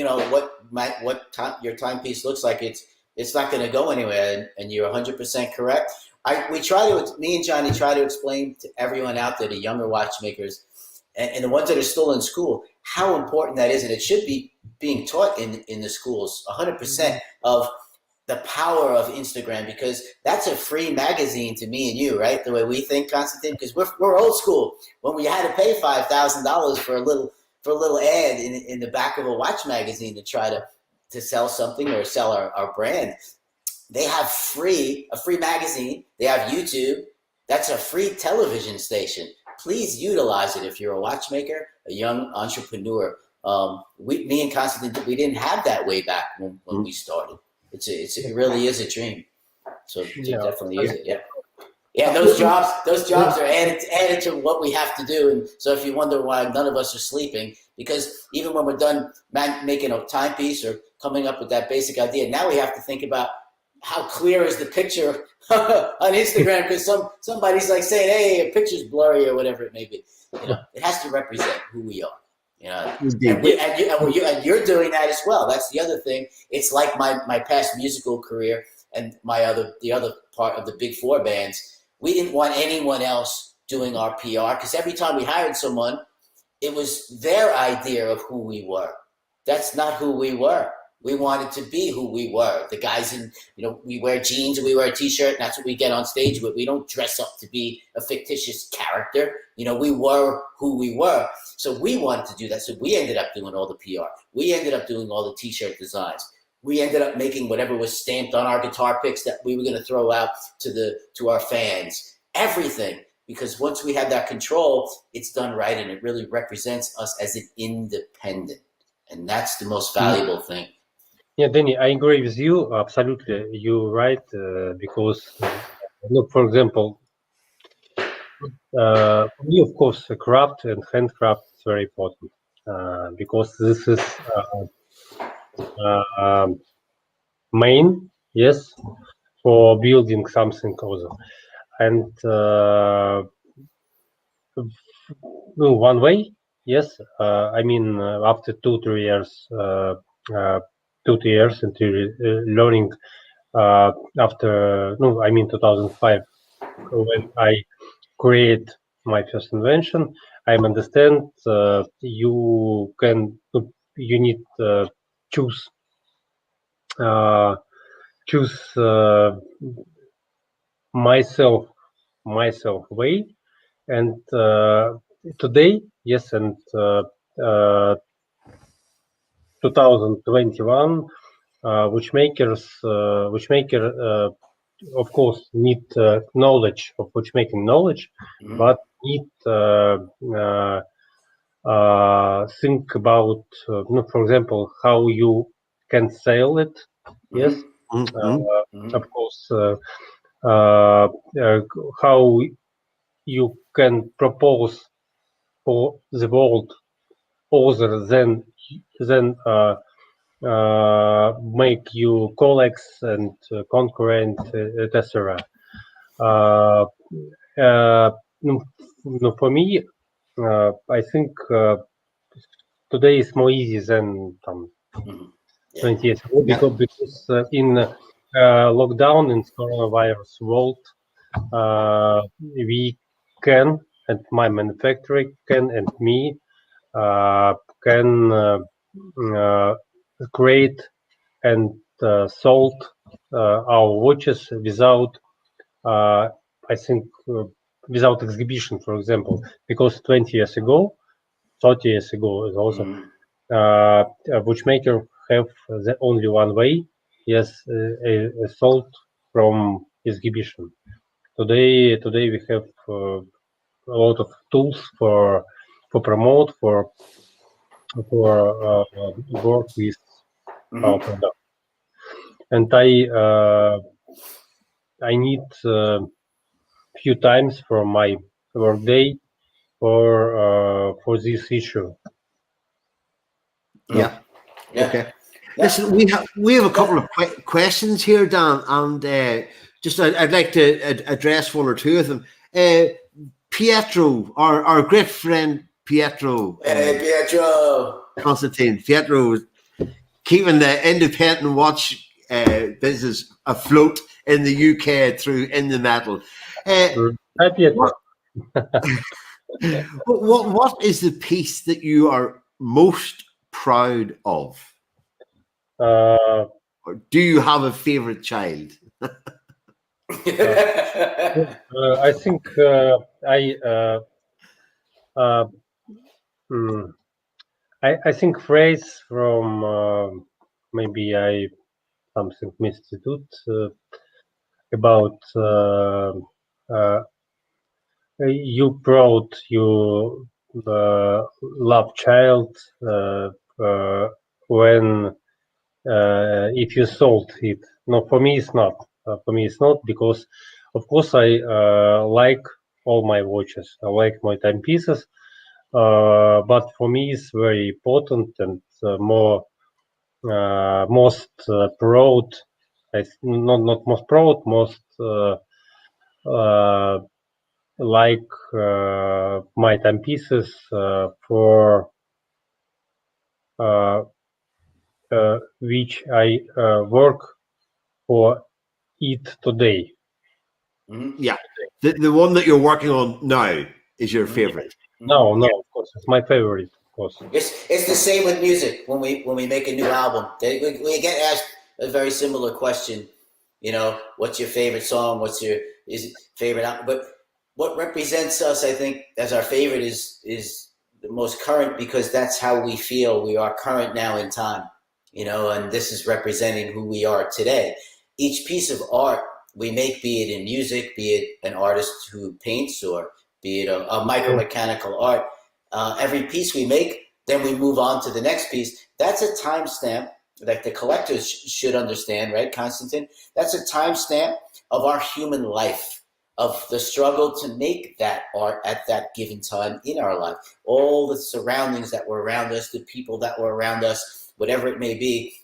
your timepiece looks like. It's not going to go anywhere, and you're 100% correct. Me and Johnny try to explain to everyone out there, the younger watchmakers, and the ones that are still in school, how important that is, and it should be being taught in the schools 100% of the power of Instagram, because that's a free magazine to me and you, right? The way we think, Konstantin, because we're old school. When we had to pay $5,000 for a little ad in the back of a watch magazine to try to sell something or sell our brand, they have a free magazine. They have YouTube. That's a free television station. Please utilize it if you're a watchmaker, a young entrepreneur. Me and Konstantin, we didn't have that way back when we started. It really is a dream. So definitely use it. Yeah. Those jobs are added to what we have to do. And so if you wonder why none of us are sleeping, because even when we're done making a timepiece or coming up with that basic idea, now we have to think about how clear is the picture on Instagram, because somebody's like saying, hey, a picture's blurry or whatever it may be. It has to represent who we are. And you're doing that as well. That's the other thing. It's like my past musical career and the other part of the big four bands. We didn't want anyone else doing our PR, because every time we hired someone, it was their idea of who we were. That's not who we were. We wanted to be who we were. The guys we wear jeans and we wear a t-shirt, and that's what we get on stage with. We don't dress up to be a fictitious character. We were who we were. So we wanted to do that. So we ended up doing all the PR. We ended up doing all the t-shirt designs. We ended up making whatever was stamped on our guitar picks that we were going to throw out to our fans. Everything. Because once we have that control, it's done right, and it really represents us as an independent. And that's the most valuable thing. Yeah, Danny, I agree with you. Absolutely, you're right. Because, look, for example, for me, of course, craft and handcraft is very important, because this is main, yes, for building something other. And one way, yes. I mean, after 2-3 years. 2 years into learning after 2005, when I create my first invention, I understand you need choose myself way, and today, yes, and 2021, watchmaker, of course, need knowledge of watchmaking knowledge, but need think about, for example, how you can sell it. Yes, of course, how you can propose for the world other than make you colleagues and concurrent, etc. For me, I think today is more easy than 20 years ago, because in lockdown, in coronavirus world, we can, and my manufacturer can, and me can create and sold our watches without, I think, without exhibition, for example, because 20 years ago, 30 years ago is also a watchmaker have the only one way, yes, sold from exhibition. Today we have a lot of tools for promote, for work with our product, and I need few times from my work day for this issue. Yeah. Okay. Listen, we have a couple of questions here, Dan, and just I'd like to address one or two of them. Pietro, our great friend Pietro. Hey, Pietro. Konstantin, Pietro, keeping the independent watch business afloat in the UK through In the Metal. Hi, Pietro. What is the piece that you are most proud of? Or do you have a favorite child? I think I think phrase from maybe something institute about you proud you love child when if you sold it. No, for me it's not. For me it's not, because of course I like all my watches. I like my timepieces, but for me it's very important and most proud. Not most proud, most like my timepieces for which I work for it today. Yeah, the one that you're working on now is your favorite. No, of course, it's my favorite. Of course, it's the same with music. When we make a new album, we get asked a very similar question. You know, what's your favorite song? What's your favorite album? But what represents us, I think, as our favorite is the most current, because that's how we feel. We are current now in time. You know, and this is representing who we are today. Each piece of art we make, be it in music, be it an artist who paints, or be it a micromechanical art, every piece we make, then we move on to the next piece. That's a timestamp that the collectors should understand, right, Konstantin? That's a timestamp of our human life, of the struggle to make that art at that given time in our life. All the surroundings that were around us, the people that were around us, whatever it may be,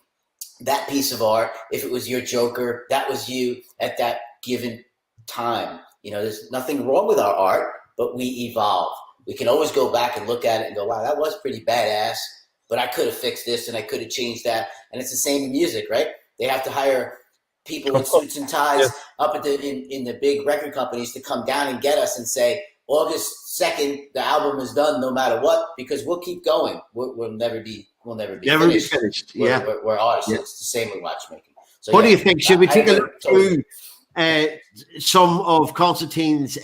that piece of art, if it was your Joker, that was you at that given time. You know, there's nothing wrong with our art, but we evolve. We can always go back and look at it and go, wow, that was pretty badass, but I could have fixed this and I could have changed that. And it's the same in music, right? They have to hire people with suits and ties up at in the big record companies to come down and get us and say, August 2nd, the album is done no matter what, because we'll keep going. We'll never be finished. We're artists. Yeah. It's the same with watchmaking. So, what do you think? Should we take a look through some of Konstantin's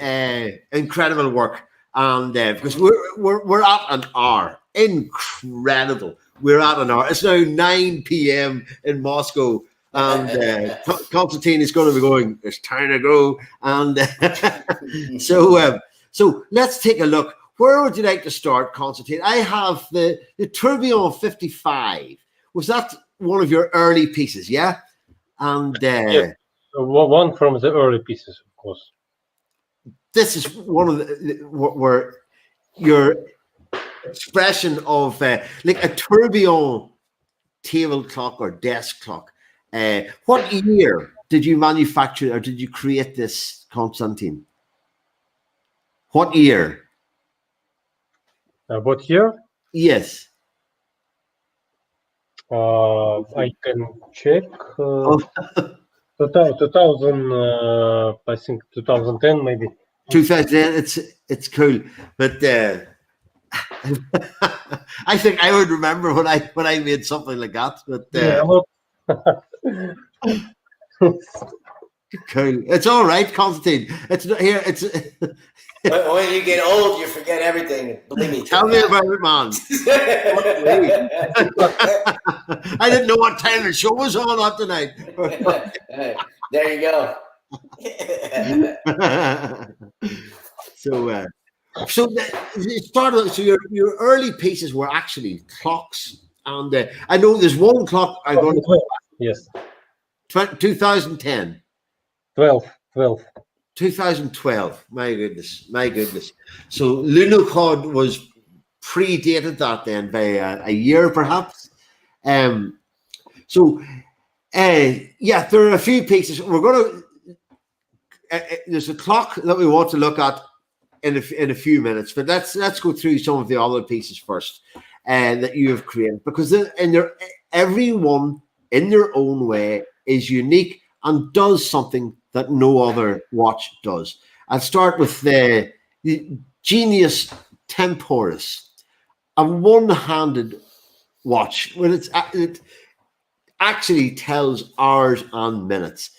incredible work and because we're at an hour. Incredible. We're at an hour. It's now 9 p.m. in Moscow, and Konstantin is going to be going, it's time to go. And so let's take a look. Where would you like to start, Konstantin? I have the Tourbillon 55. Was that one of your early pieces? Yeah. And yes. One from the early pieces, of course. This is one of the where your expression of like a tourbillon table clock or desk clock. What year did you manufacture or did you create this, Konstantin? What year? What year? Yes. I can check. 2000, I think 2010 maybe. 2010. It's cool, but I think I would remember when I made something like that. But cool. It's all right, Konstantin. It's not here. It's when you get old, you forget everything. Believe me. Tell me about it, man. I didn't know what time the show was on up tonight. There you go. So it started. So your early pieces were actually clocks, and I know there's one clock I'm going to. Yes. 2010. 12. 2012. My goodness. So Lunocode was predated that then by a year perhaps. Yeah, there are a few pieces. We're going to. There's a clock that we want to look at in a few minutes, but let's go through some of the other pieces first that you have created, because everyone in their own way is unique and does something that no other watch does. I'll start with the Genius Temporis, a one-handed watch. When it actually tells hours and minutes.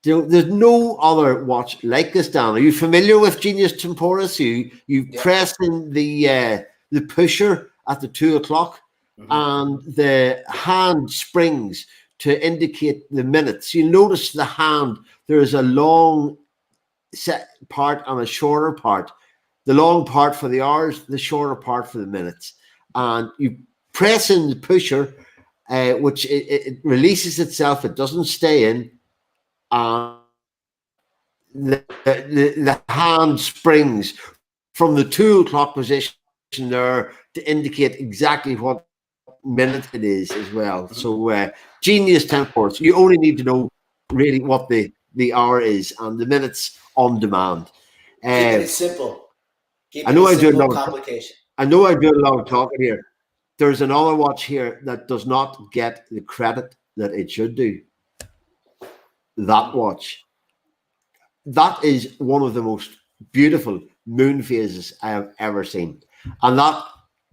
There's no other watch like this, Dan. Are you familiar with Genius Temporis? You press in the pusher at the 2 o'clock, and the hand springs to indicate the minutes. You notice the hand, there is a long set part and a shorter part. The long part for the hours, the shorter part for the minutes. And you press in the pusher, which it releases itself. It doesn't stay in. The hand springs from the 2 o'clock position there to indicate exactly what minute it is as well. So Genius Temporis, you only need to know really what the hour is and the minutes on demand. Keep it simple. I know I do a lot of talking here. There's another watch here that does not get the credit that it should do. That watch. That is one of the most beautiful moon phases I have ever seen. And that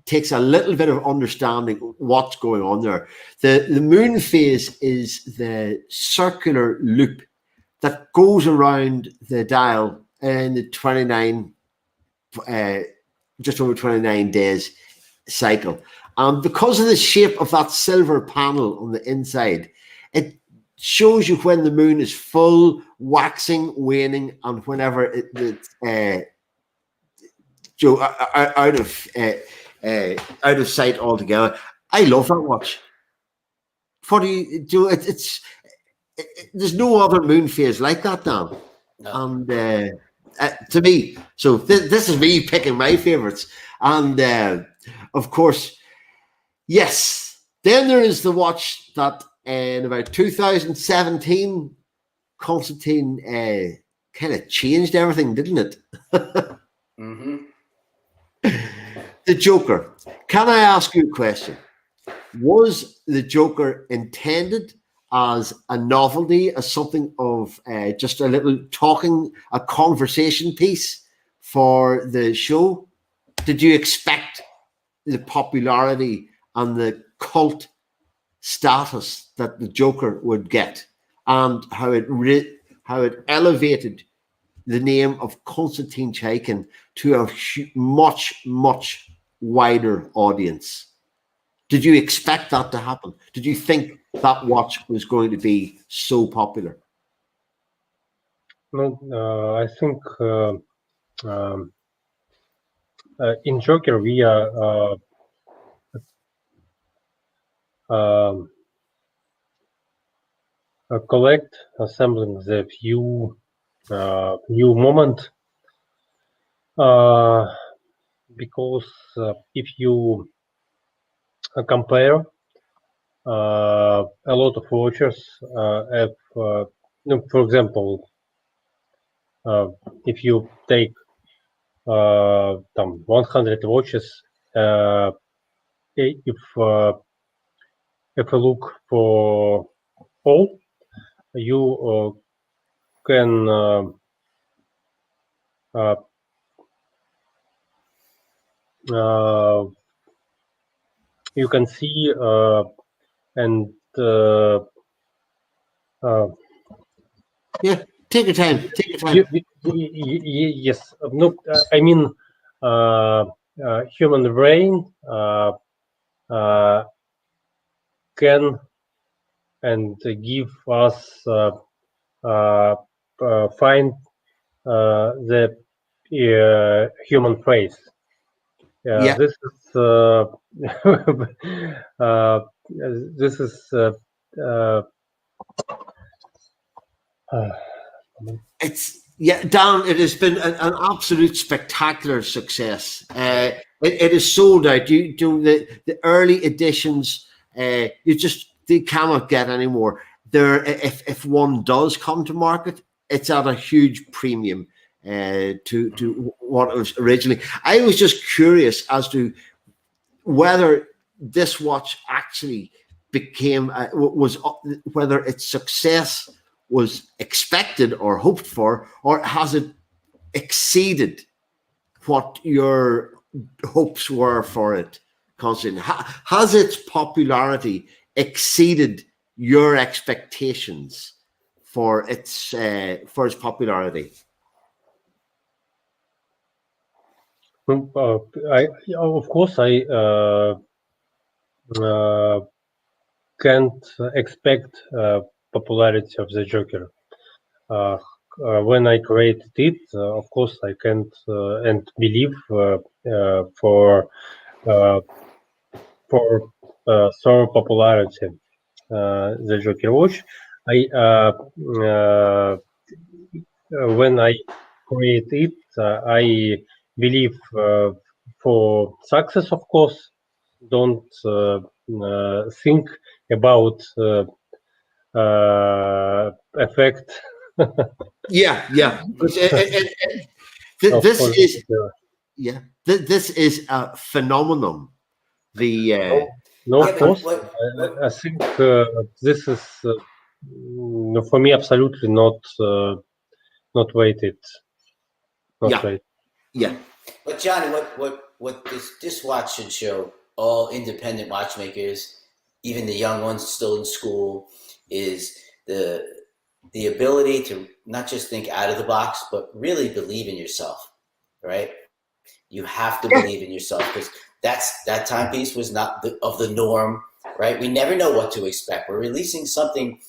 takes a little bit of understanding what's going on there. The moon phase is the circular loop that goes around the dial in the 29, just over 29 days cycle. And because of the shape of that silver panel on the inside, it shows you when the moon is full, waxing, waning, and whenever it's out of sight altogether. I love that watch. What do you do? There's no other moon phase like that, Dan. No. And to me, so this is me picking my favorites. And of course, yes. Then there is the watch that in about 2017, Konstantin kind of changed everything, didn't it? The Joker. Can I ask you a question? Was the Joker intended as a novelty, as something of just a little a conversation piece for the show? Did you expect the popularity and the cult status that the Joker would get, and how it elevated the name of Konstantin Chaykin to a much, much wider audience. Did you expect that to happen? Did you think that watch was going to be so popular? No, I think in Joker we are assembling the few new moment, because if you compare a lot of watches have, for example, if you take 100 watches, if you look for all, you can you can see and Yeah, take your time. Take your time. yes, no, I mean human brain can and give us find the human face. Yeah. This is this is It's Dan. It has been an absolute spectacular success. It is sold out. You do the early editions. They cannot get any more. There, if one does come to market, it's at a huge premium to what it was originally. I was just curious as to whether this watch actually became whether its success was expected or hoped for, or has it exceeded what your hopes were for it, Konstantin? Has its popularity exceeded your expectations for its popularity? Of course, I can't expect popularity of the Joker. When I created it, of course, I can't and believe for so popularity the Joker watch. When I create it, I believe for success, of course. Don't think about effect. Yeah. This is a phenomenon. Of course, I think this is for me absolutely not weighted. Yeah. But Johnny, what this watch should show all independent watchmakers, even the young ones still in school, is the ability to not just think out of the box, but really believe in yourself, right? You have to believe in yourself, because that timepiece was not of the norm, right? We never know what to expect. We're releasing something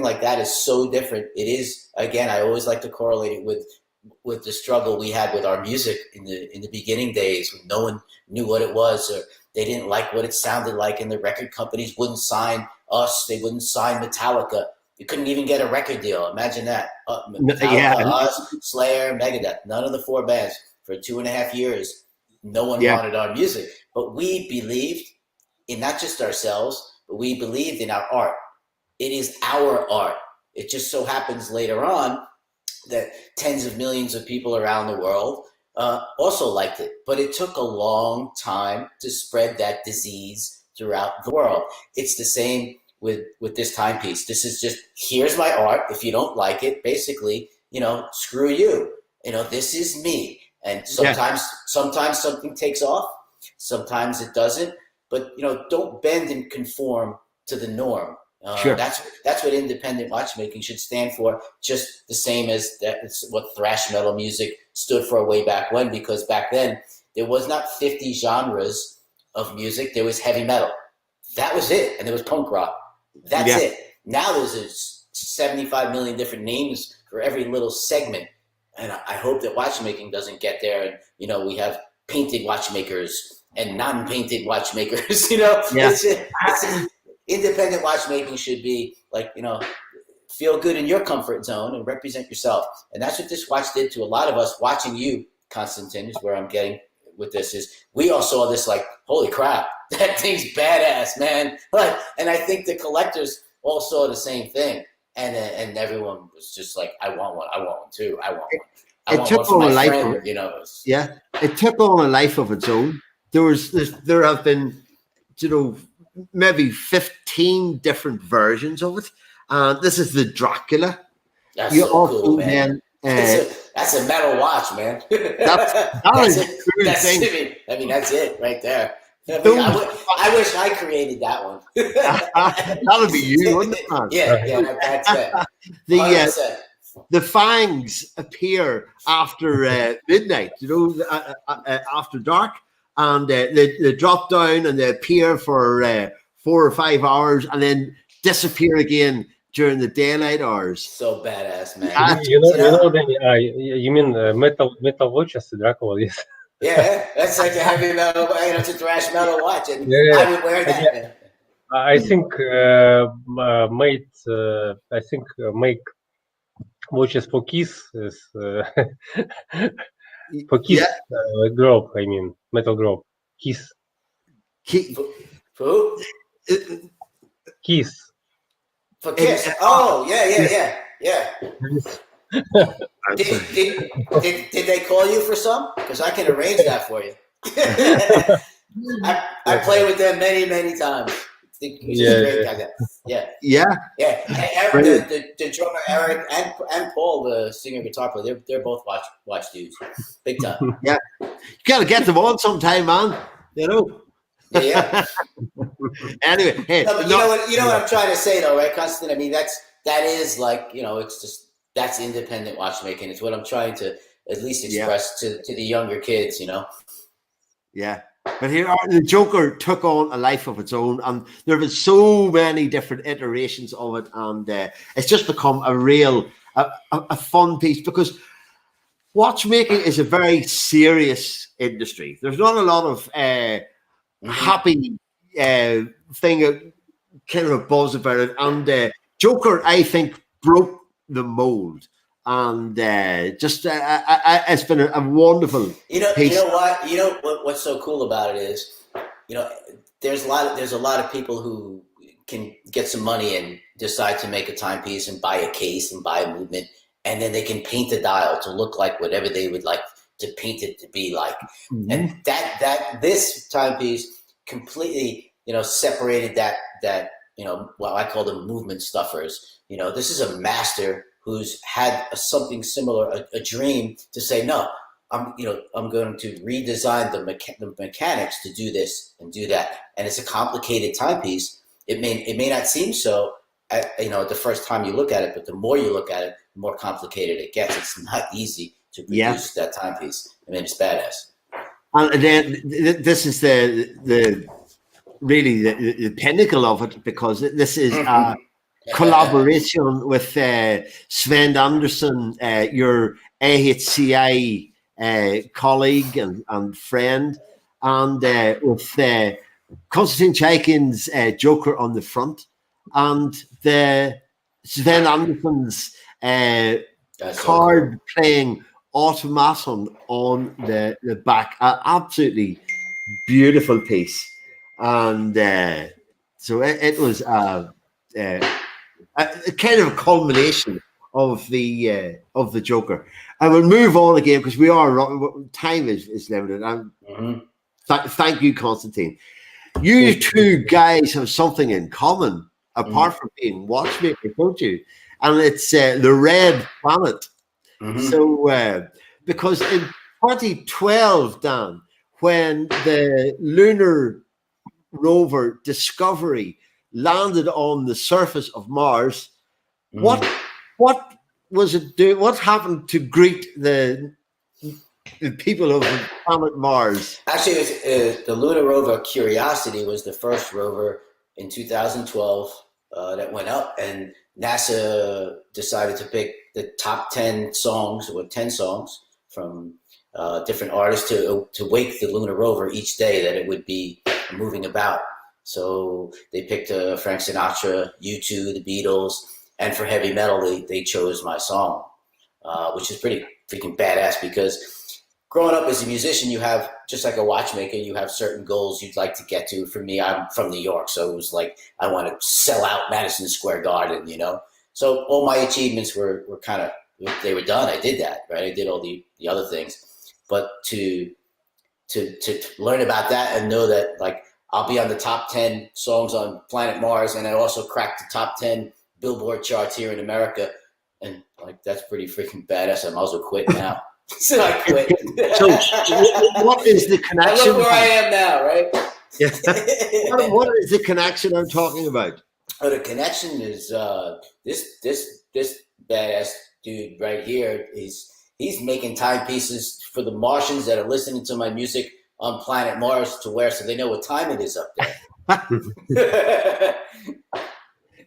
like that is so different. It is, again, I always like to correlate it with the struggle we had with our music in the beginning days, when no one knew what it was, or they didn't like what it sounded like, and the record companies wouldn't sign us. They wouldn't sign Metallica. You couldn't even get a record deal. Imagine that. Metallica, us, Slayer, Megadeth, none of the four bands. For 2.5 years, no one wanted our music. But we believed in not just ourselves, but we believed in our art. It is our art. It just so happens later on that tens of millions of people around the world also liked it. But it took a long time to spread that disease throughout the world. It's the same with this timepiece. This is just, here's my art. If you don't like it, basically, screw you. This is me. And sometimes something takes off, sometimes it doesn't. But don't bend and conform to the norm. Sure. That's what independent watchmaking should stand for, just the same as that's what thrash metal music stood for way back when, because back then there was not 50 genres of music. There was heavy metal. That was it. And there was punk rock. That's it. Now there's 75 million different names for every little segment. And I hope that watchmaking doesn't get there. And, you know, we have painted watchmakers and non-painted watchmakers, you know. It's independent watchmaking should be like, you know, feel good in your comfort zone and represent yourself. And that's what this watch did to a lot of us. Watching you, Konstantin, is where I'm getting with this, is we all saw this like, holy crap, that thing's badass, man. Like, and I think the collectors all saw the same thing. And everyone was just like, I want one too. I want one. I want one for my friend, you know. It took on a life of its own. There have been, you know, maybe 15 different versions of it. This is the Dracula. That's so cool, man. That's a metal watch, man. That's it. I mean, that's it right there. I wish I created that one. That would be you, wouldn't it, man? Yeah, that's it. The fangs appear after midnight, you know, after dark, and they drop down and they appear for 4 or 5 hours and then disappear again during the daylight hours. So badass, man. You mean metal watches, Dracula? Yes. Yeah, that's like a heavy metal, you know, it's a thrash metal watch, and I would wear that. I think make watches for Kiss is for Kiss group. I mean, metal group. Kiss. Who? Kiss. For Kiss. Oh, yeah. Did they call you for some? Because I can arrange that for you. I played with them many times. The drummer Eric and Paul, the singer guitar player, they're both watch dudes, big time. Yeah, you gotta get them on sometime, man. You know. Yeah. Anyway, hey, you know what I'm trying to say, though, right, Konstantin? I mean, that is like, you know, it's just. That's independent watchmaking. It's what I'm trying to at least express to the younger kids, you know? Yeah. But here, the Joker took on a life of its own, and there have been so many different iterations of it, and it's just become a real, a fun piece, because watchmaking is a very serious industry. There's not a lot of happy thing, kind of a buzz about it, and Joker, I think, broke the mold, and it's been a wonderful piece. You know what's so cool about it is, you know, there's a lot of people who can get some money and decide to make a timepiece and buy a case and buy a movement, and then they can paint the dial to look like whatever they would like to paint it to be like. And that this timepiece completely, you know, separated that you know, what I call the movement stuffers. You know, this is a master who's had something similar, a dream to say, no, I'm going to redesign the mechanics to do this and do that. And it's a complicated timepiece. It may not seem so, you know, the first time you look at it, but the more you look at it, the more complicated it gets. It's not easy to produce that timepiece. I mean, it's badass. And then this is the pinnacle of it, because this is collaboration with Sven Andersson, your AHCI colleague and friend, and with Konstantin Chaykin's Joker on the front, and the Sven Andersson's card playing automaton on the back. Absolutely beautiful piece, and so it was a kind of a culmination of the Joker. I will move on again because we are time is limited. Thank you, Konstantin. You two guys have something in common apart from being watchmakers, don't you? And it's the Red Planet. So because in 2012, Dan, when the lunar rover Discovery landed on the surface of Mars, what was it do? What happened to greet the people of planet Mars? Actually, it was, the lunar rover Curiosity was the first rover in 2012 that went up, and NASA decided to pick the top 10 songs, or 10 songs from different artists to wake the lunar rover each day that it would be moving about. So they picked Frank Sinatra, U2, the Beatles, and for heavy metal, they chose my song, which is pretty freaking badass, because growing up as a musician, you have, just like a watchmaker, you have certain goals you'd like to get to. For me, I'm from New York, so it was like, I want to sell out Madison Square Garden, you know? So all my achievements were kind of, they were done. I did that, right? I did all the other things. But to learn about that and know that, like, I'll be on the top 10 songs on planet Mars, and I also cracked the top 10 Billboard charts here in America, and like, that's pretty freaking badass. I might as well quit now. So I quit. So what is the connection? Look where I am now, right? Yeah. What is the connection I'm talking about? Oh, the connection is this badass dude right here. He's making timepieces for the Martians that are listening to my music on planet Mars to wear, so they know what time it is up there.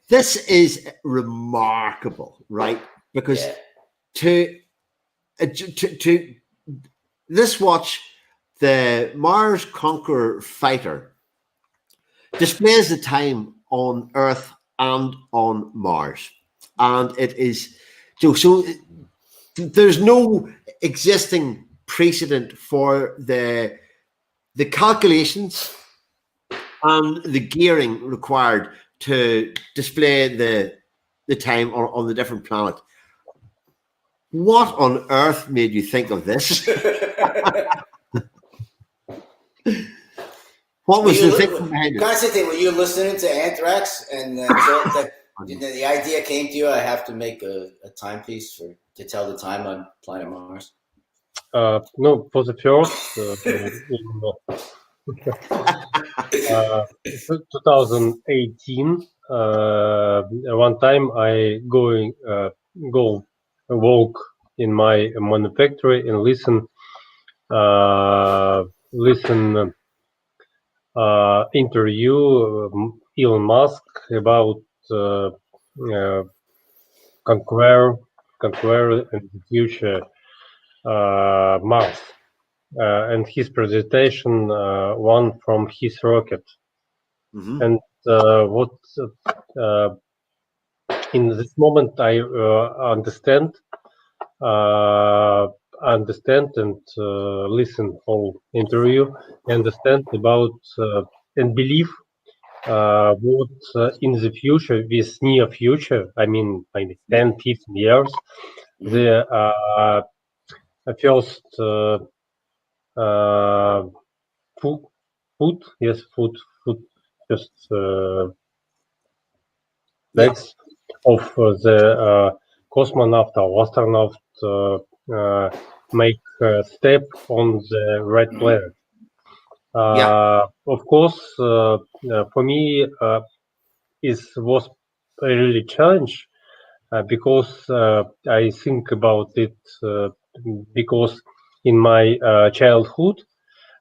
This is remarkable, right? Because to this watch, the Mars Conqueror fighter displays the time on Earth and on Mars, and it is so there's no existing precedent for the calculations and the gearing required to display the time on the different planet. What on earth made you think of this? What was the thinking behind it? Constantine, were you listening to Anthrax, and the idea came to you, I have to make a timepiece to tell the time on planet Mars? No, for the first, 2018, one time I go walk in my manufactory and listen interview Elon Musk about conquer in the future Mars. And his presentation, one from his rocket, and what in this moment I understand and listen whole interview, understand about and believe what in the future, this near future, I mean, maybe 10, 15 years, the first food, just legs of the cosmonaut or astronaut make a step on the red planet. Of course, for me, it was a really challenge because I think about it because in my childhood,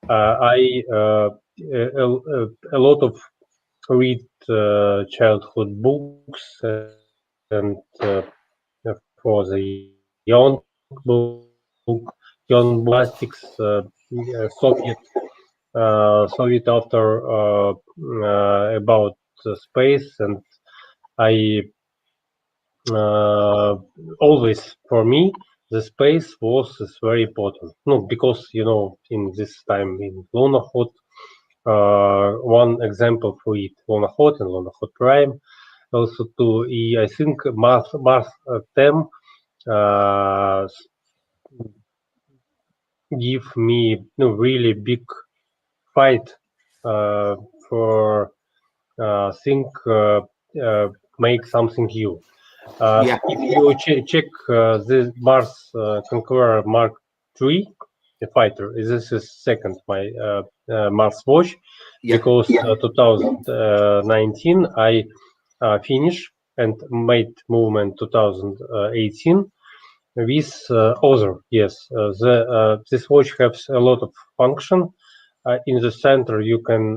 I a lot of read childhood books and for the young plastics, Soviet author about space, and I always, for me, the space was very important. No, because in this time in lunar hot, one example for it, lunar hot and lunar hot prime. Also, I think Mars 10 give me really big fight for make something new. If you check the Mars Conqueror Mark III, fighter. This is second my Mars watch, because 2019 I finished and made movement 2018 with other. Yes, this watch has a lot of function. In the center you can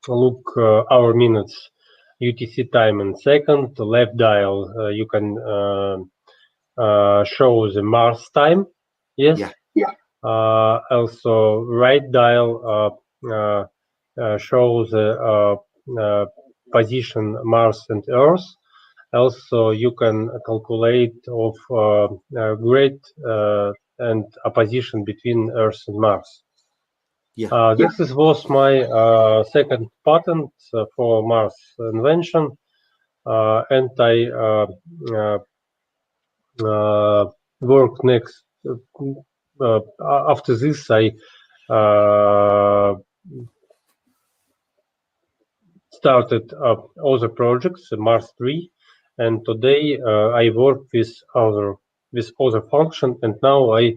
look hour, minutes, UTC time in second. Left dial you can show the Mars time. Yes. Also right dial shows the position Mars and Earth. Also you can calculate of grade and opposition between Earth and Mars. This was my second patent for Mars invention, and I work next. After this, I started other projects, Mars 3, and today I work with other function, and now I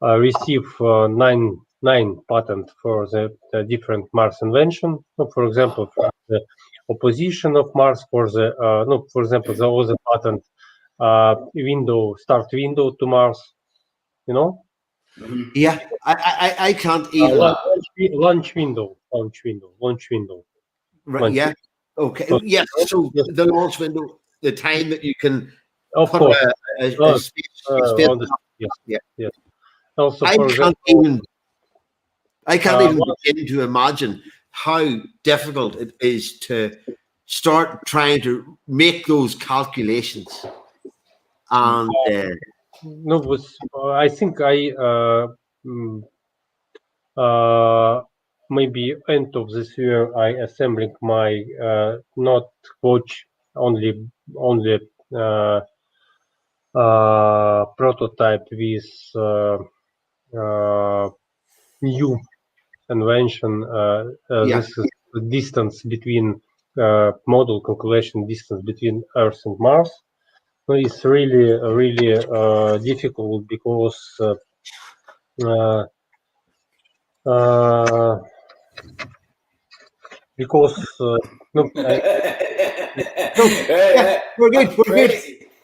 receive nine patent for the different Mars invention. For example, for the opposition of Mars, for the for example, the other patent start window to Mars. You know? Yeah, I can't even launch window. Right, yeah. Okay. So, yes. So the launch window, the time that you can of put course. a space Yes. Also, I for can't example, even begin to imagine how difficult it is to start trying to make those calculations. And no, I think I maybe end of this year I assembling my not watch only prototype with new invention. This is the distance between model calculation distance between Earth and Mars. It's really difficult because we're good.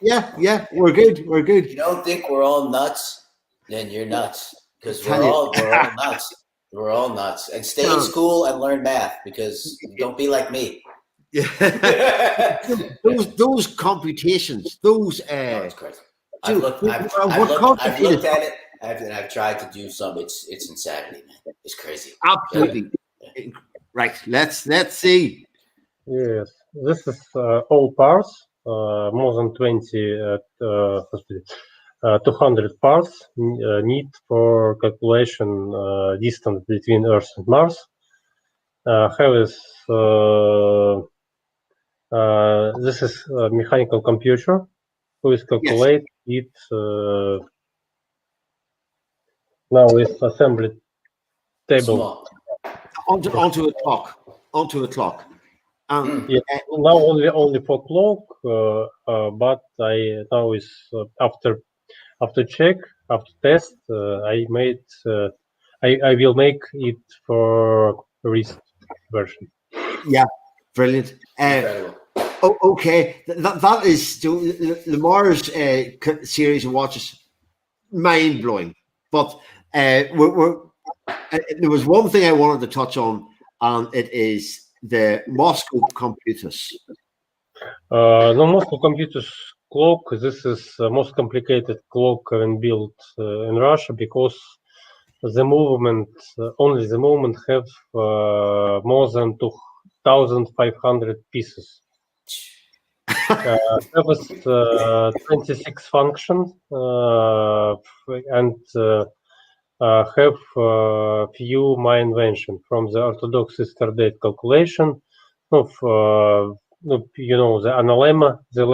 Yeah, we're good. You don't think we're all nuts? Then you're nuts, because we're all nuts. We're all nuts. And stay in school and learn math, because don't be like me. those computations, those it's crazy. I've looked at it, and I've tried to do some. It's insanity, man. It's crazy. Absolutely. Right. Let's see. Yes, this is all parts. More than 200 parts need for calculation distance between Earth and Mars. This is a mechanical computer who is calculate it. Now it's assembly table onto a clock. Yeah, now only for clock, but I now is after check, after test, I made I will make it for wrist version. Yeah, brilliant. Okay, that is the Mars series of watches, mind blowing. But there was one thing I wanted to touch on, and it is the Moscow computers. No, Moscow computers clock. This is the most complicated clock built in Russia, because the movement only the movement have more than 2,500 pieces. There was 26 functions and have few my invention from the orthodox sister date calculation of the analemma, the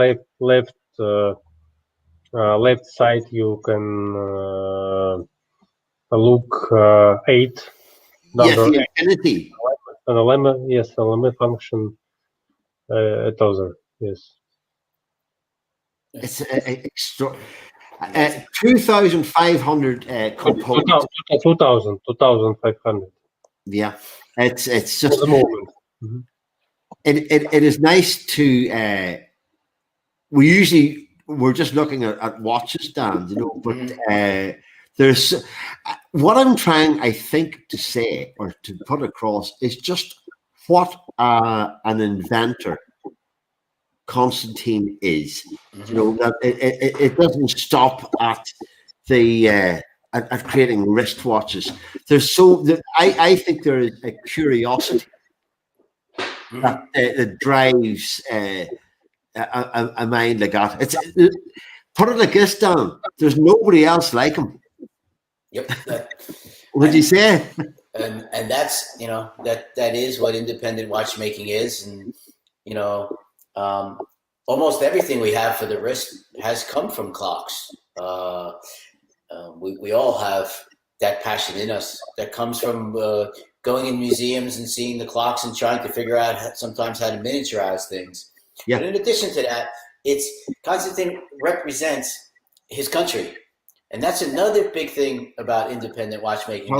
left side you can look 8 number. Yes, the infinity. Analemma, yes, analemma function other, yes. It's extra. 2,500 components. 2,500 Yeah, it's for just the moment. Mhm. it is nice to. We're just looking at watches, Dan, but there's what I'm trying, I think, to say or to put across is just what an inventor Konstantin is. That it doesn't stop at the at creating wristwatches. I think there is a curiosity that drives a mind like that. It's put it like this, Dan. There's nobody else like him. Yep. Would you say? And that's that is what independent watchmaking is, and almost everything we have for the wrist has come from clocks. We all have that passion in us that comes from going in museums and seeing the clocks and trying to figure out sometimes how to miniaturize things. Yeah. But in addition to that, Konstantin represents his country. And that's another big thing about independent watchmaking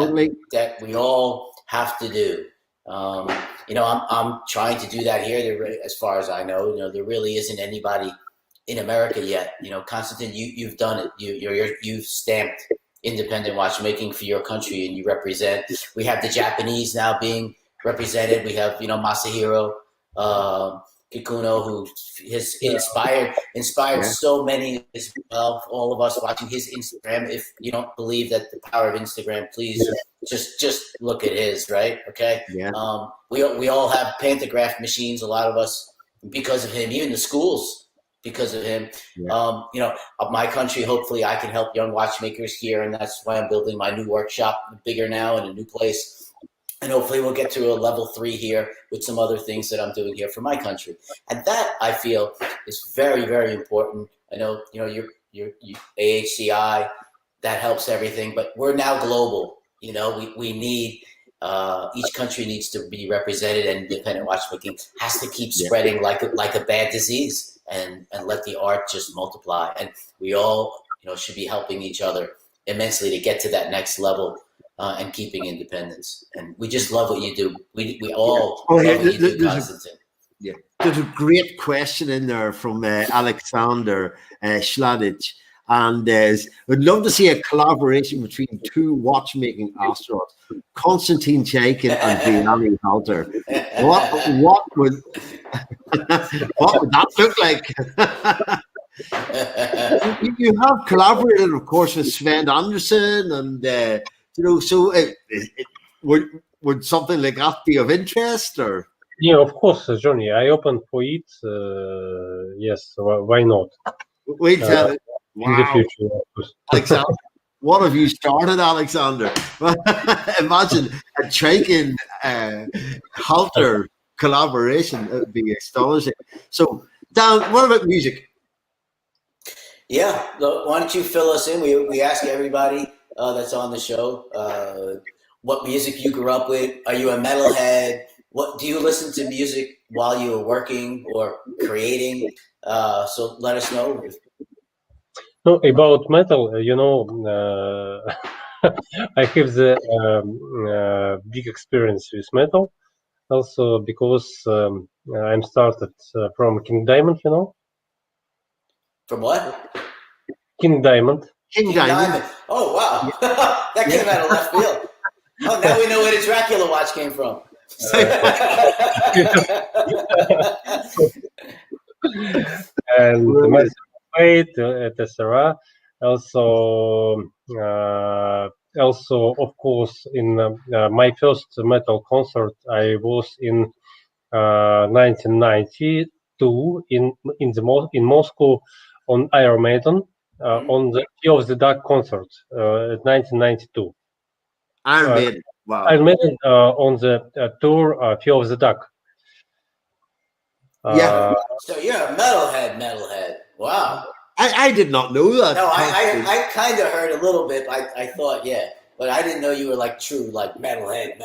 that we all have to do. I'm trying to do that here. As far as I know, there really isn't anybody in America yet. Konstantin, you've done it. You've stamped independent watchmaking for your country, and you represent. We have the Japanese now being represented. We have Masahiro Kikuno, who has inspired so many as well. All of us watching his Instagram. If you don't believe that the power of Instagram, please just look at his, right? Okay. Yeah. We all have pantograph machines. A lot of us because of him. Even the schools because of him. Yeah. My country. Hopefully, I can help young watchmakers here, and that's why I'm building my new workshop, bigger now in a new place. And hopefully we'll get to a level 3 here with some other things that I'm doing here for my country. And that, I feel, is very, very important. I know, your AHCI, that helps everything, but we're now global. We need, each country needs to be represented, and independent watchmaking has to keep spreading like a bad disease and let the art just multiply. And we all, should be helping each other immensely to get to that next level. And keeping independence, and we just love what you do. We all love what you do, Konstantin. There's a great question in there from Alexander Schladic, and would love to see a collaboration between two watchmaking astronauts, Konstantin Chaykin and Biani Halter. What would what would that look like? You have collaborated, of course, with Sven Anderson and. So would something like that be of interest, or? Yeah, of course, Johnny. I open for it. Yes, why not? Wait, in the future, of course. Alexander, what have you started, Alexander? Imagine a Chaykin Halter collaboration. It would be astonishing. So, Dan, what about music? Yeah, why don't you fill us in? We ask everybody that's on the show what music you grew up with. Are you a metalhead? What do you listen to music while you were working or creating? So let us know. No, about metal, I have the big experience with metal, also because I'm started from King Diamond. From what? King Diamond. King Diamond. Oh, wow. That came out of left field. Oh, now we know where the Dracula watch came from. And the Master Fate, etc. Also, of course, in my first metal concert, I was in 1992 in Moscow on Iron Maiden. On the Fear of the Dark concert, 1992. Iron Maiden. Wow. Iron Maiden on the tour Fear of the Dark. So you're a metalhead. Wow. I did not know that. No, I kind of heard a little bit. I thought, yeah. but I didn't know you were like true, like metalhead.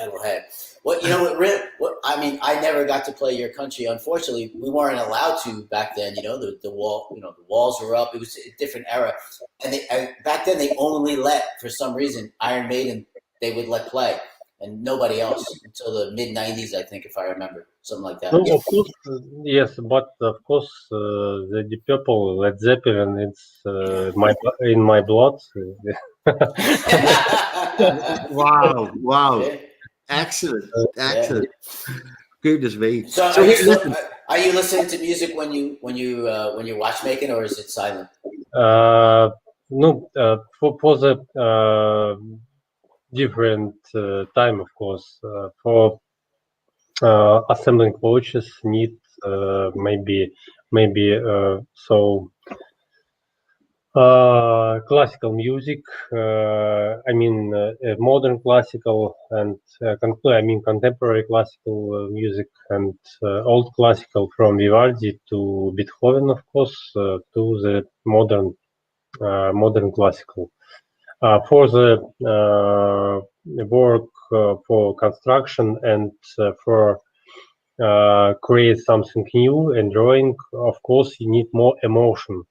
What I mean, I never got to play your country. Unfortunately, we weren't allowed to back then. The wall, the walls were up. It was a different era, and back then they only let, for some reason, Iron Maiden they would let play, and nobody else until the mid '90s, I think, if I remember, something like that. No, of course, yes, but of course, the Deep Purple, Led Zeppelin, it's in my blood. Wow. Excellent. Goodness me. So are you listening to music when you're watchmaking, or is it silent? No, for the different time, of course. For assembling watches, need maybe classical music. I mean modern classical and contemporary classical music, and old classical from Vivaldi to Beethoven, of course, to the modern classical. For the work for construction and for create something new and drawing, of course, you need more emotion.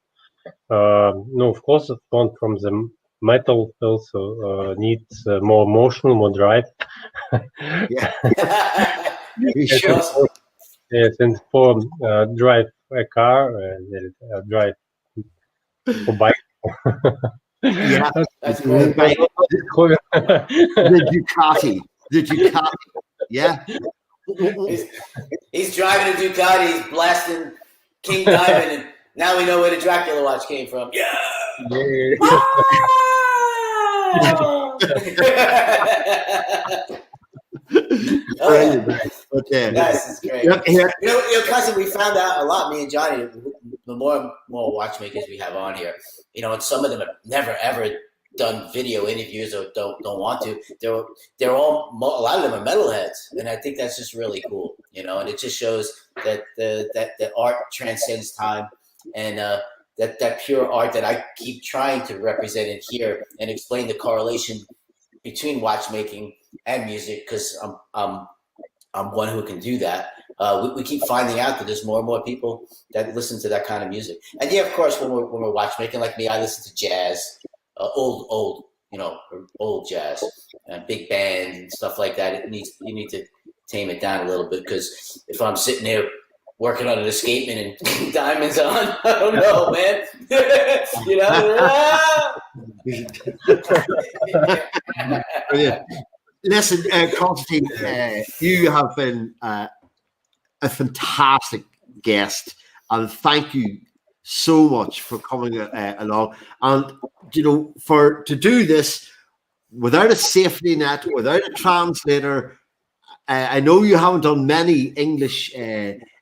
No, of course, one from the metal also needs more emotion, more drive. Yeah. Yes, and for drive a car, drive a bike. Yeah, that's great. The Ducati. Yeah. He's driving a Ducati. He's blasting King Diamond, and now we know where the Dracula watch came from. Yeah. Okay. This is great. Cousin, we found out a lot. Me and Johnny, the more watchmakers we have on here, and some of them have never ever done video interviews or don't want to. They're all, a lot of them are metalheads, and I think that's just really cool. And it just shows that the art transcends time, and that pure art that I keep trying to represent in here and explain the correlation between watchmaking and music, because I'm one who can do that. We keep finding out that there's more and more people that listen to that kind of music. And yeah, of course, when we're watchmaking, like me, I listen to jazz, old jazz, and big band and stuff like that. You need to tame it down a little bit, because if I'm sitting there working on an escapement and diamonds on, I don't know, man. Listen, Konstantin, you have been a fantastic guest, and thank you so much for coming along. And to do this without a safety net, without a translator, I know you haven't done many English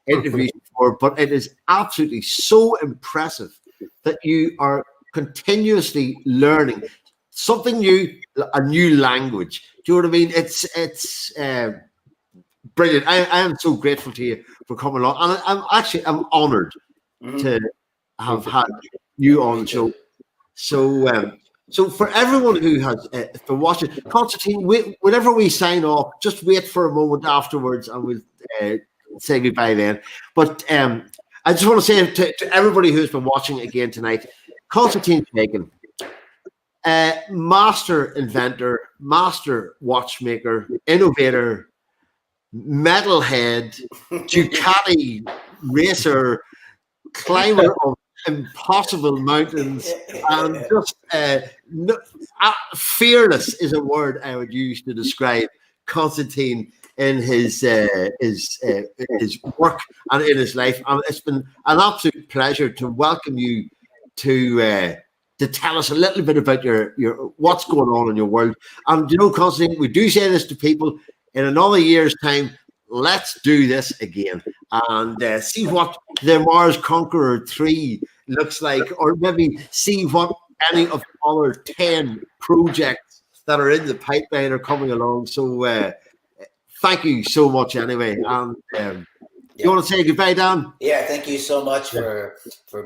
interviews before, but it is absolutely so impressive that you are continuously learning something new, a new language. Do you know what I mean? It's brilliant. I am so grateful to you for coming along, and I'm honored to have had you on the show. So for everyone who has been watching, Konstantin, whenever we sign off, just wait for a moment afterwards, and we'll say goodbye then. But I just want to say to everybody who's been watching again tonight, Konstantin Chaykin, master inventor, master watchmaker, innovator, metalhead, Ducati racer, climber of impossible mountains, and just fearless is a word I would use to describe Konstantin in his work and in his life. And it's been an absolute pleasure to welcome you to tell us a little bit about your what's going on in your world. And Konstantin, we do say this to people: in another year's time, let's do this again and see what the Mars Conqueror 3 looks like, or maybe see what any of the other 10 projects that are in the pipeline are coming along. So thank you so much anyway, and You want to say goodbye, Dan? Yeah, thank you so much for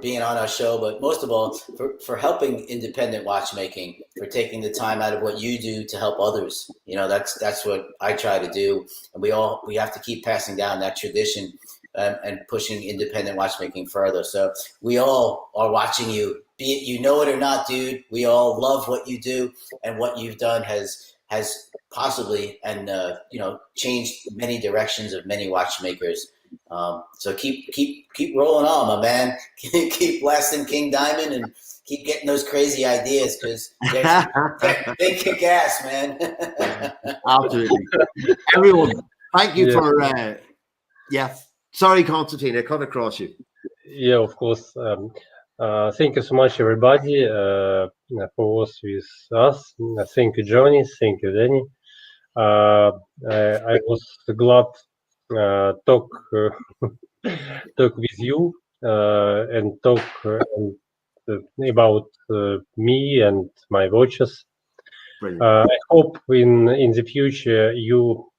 being on our show, but most of all for helping independent watchmaking, for taking the time out of what you do to help others. You know, that's what I try to do, and we have to keep passing down that tradition and pushing independent watchmaking further. So we all are watching you, be it you know it or not, dude. We all love what you do, and what you've done has possibly and changed many directions of many watchmakers. So keep rolling on, my man. Keep blasting King Diamond and keep getting those crazy ideas, because they kick ass, man. Absolutely. Everyone, thank you for sorry, Konstantin, I cut across you. Yeah, of course. Thank you so much, everybody, for was with us. Thank you, Johnny. Thank you, Danny. I was glad talk with you and talk about me and my watches. I hope in the future you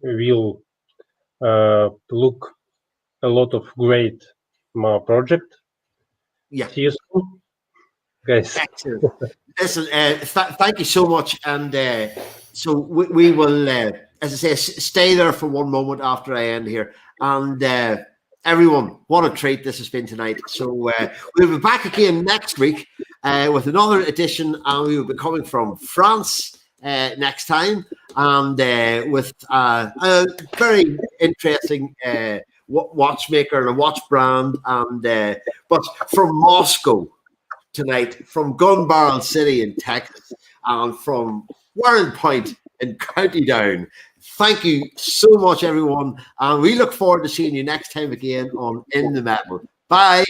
will look a lot of great project. Yeah. See you soon, guys. Excellent. Listen, thank you so much. And so we will, as I say, stay there for one moment after I end here. And everyone, what a treat this has been tonight. So we'll be back again next week with another edition, and we will be coming from France next time, and with a very interesting watchmaker and a watch brand, and but from Moscow tonight, from Gun Barrel City in Texas, and from Warren Point in County Down. Thank you so much, everyone, and we look forward to seeing you next time again on In the Metal. Bye.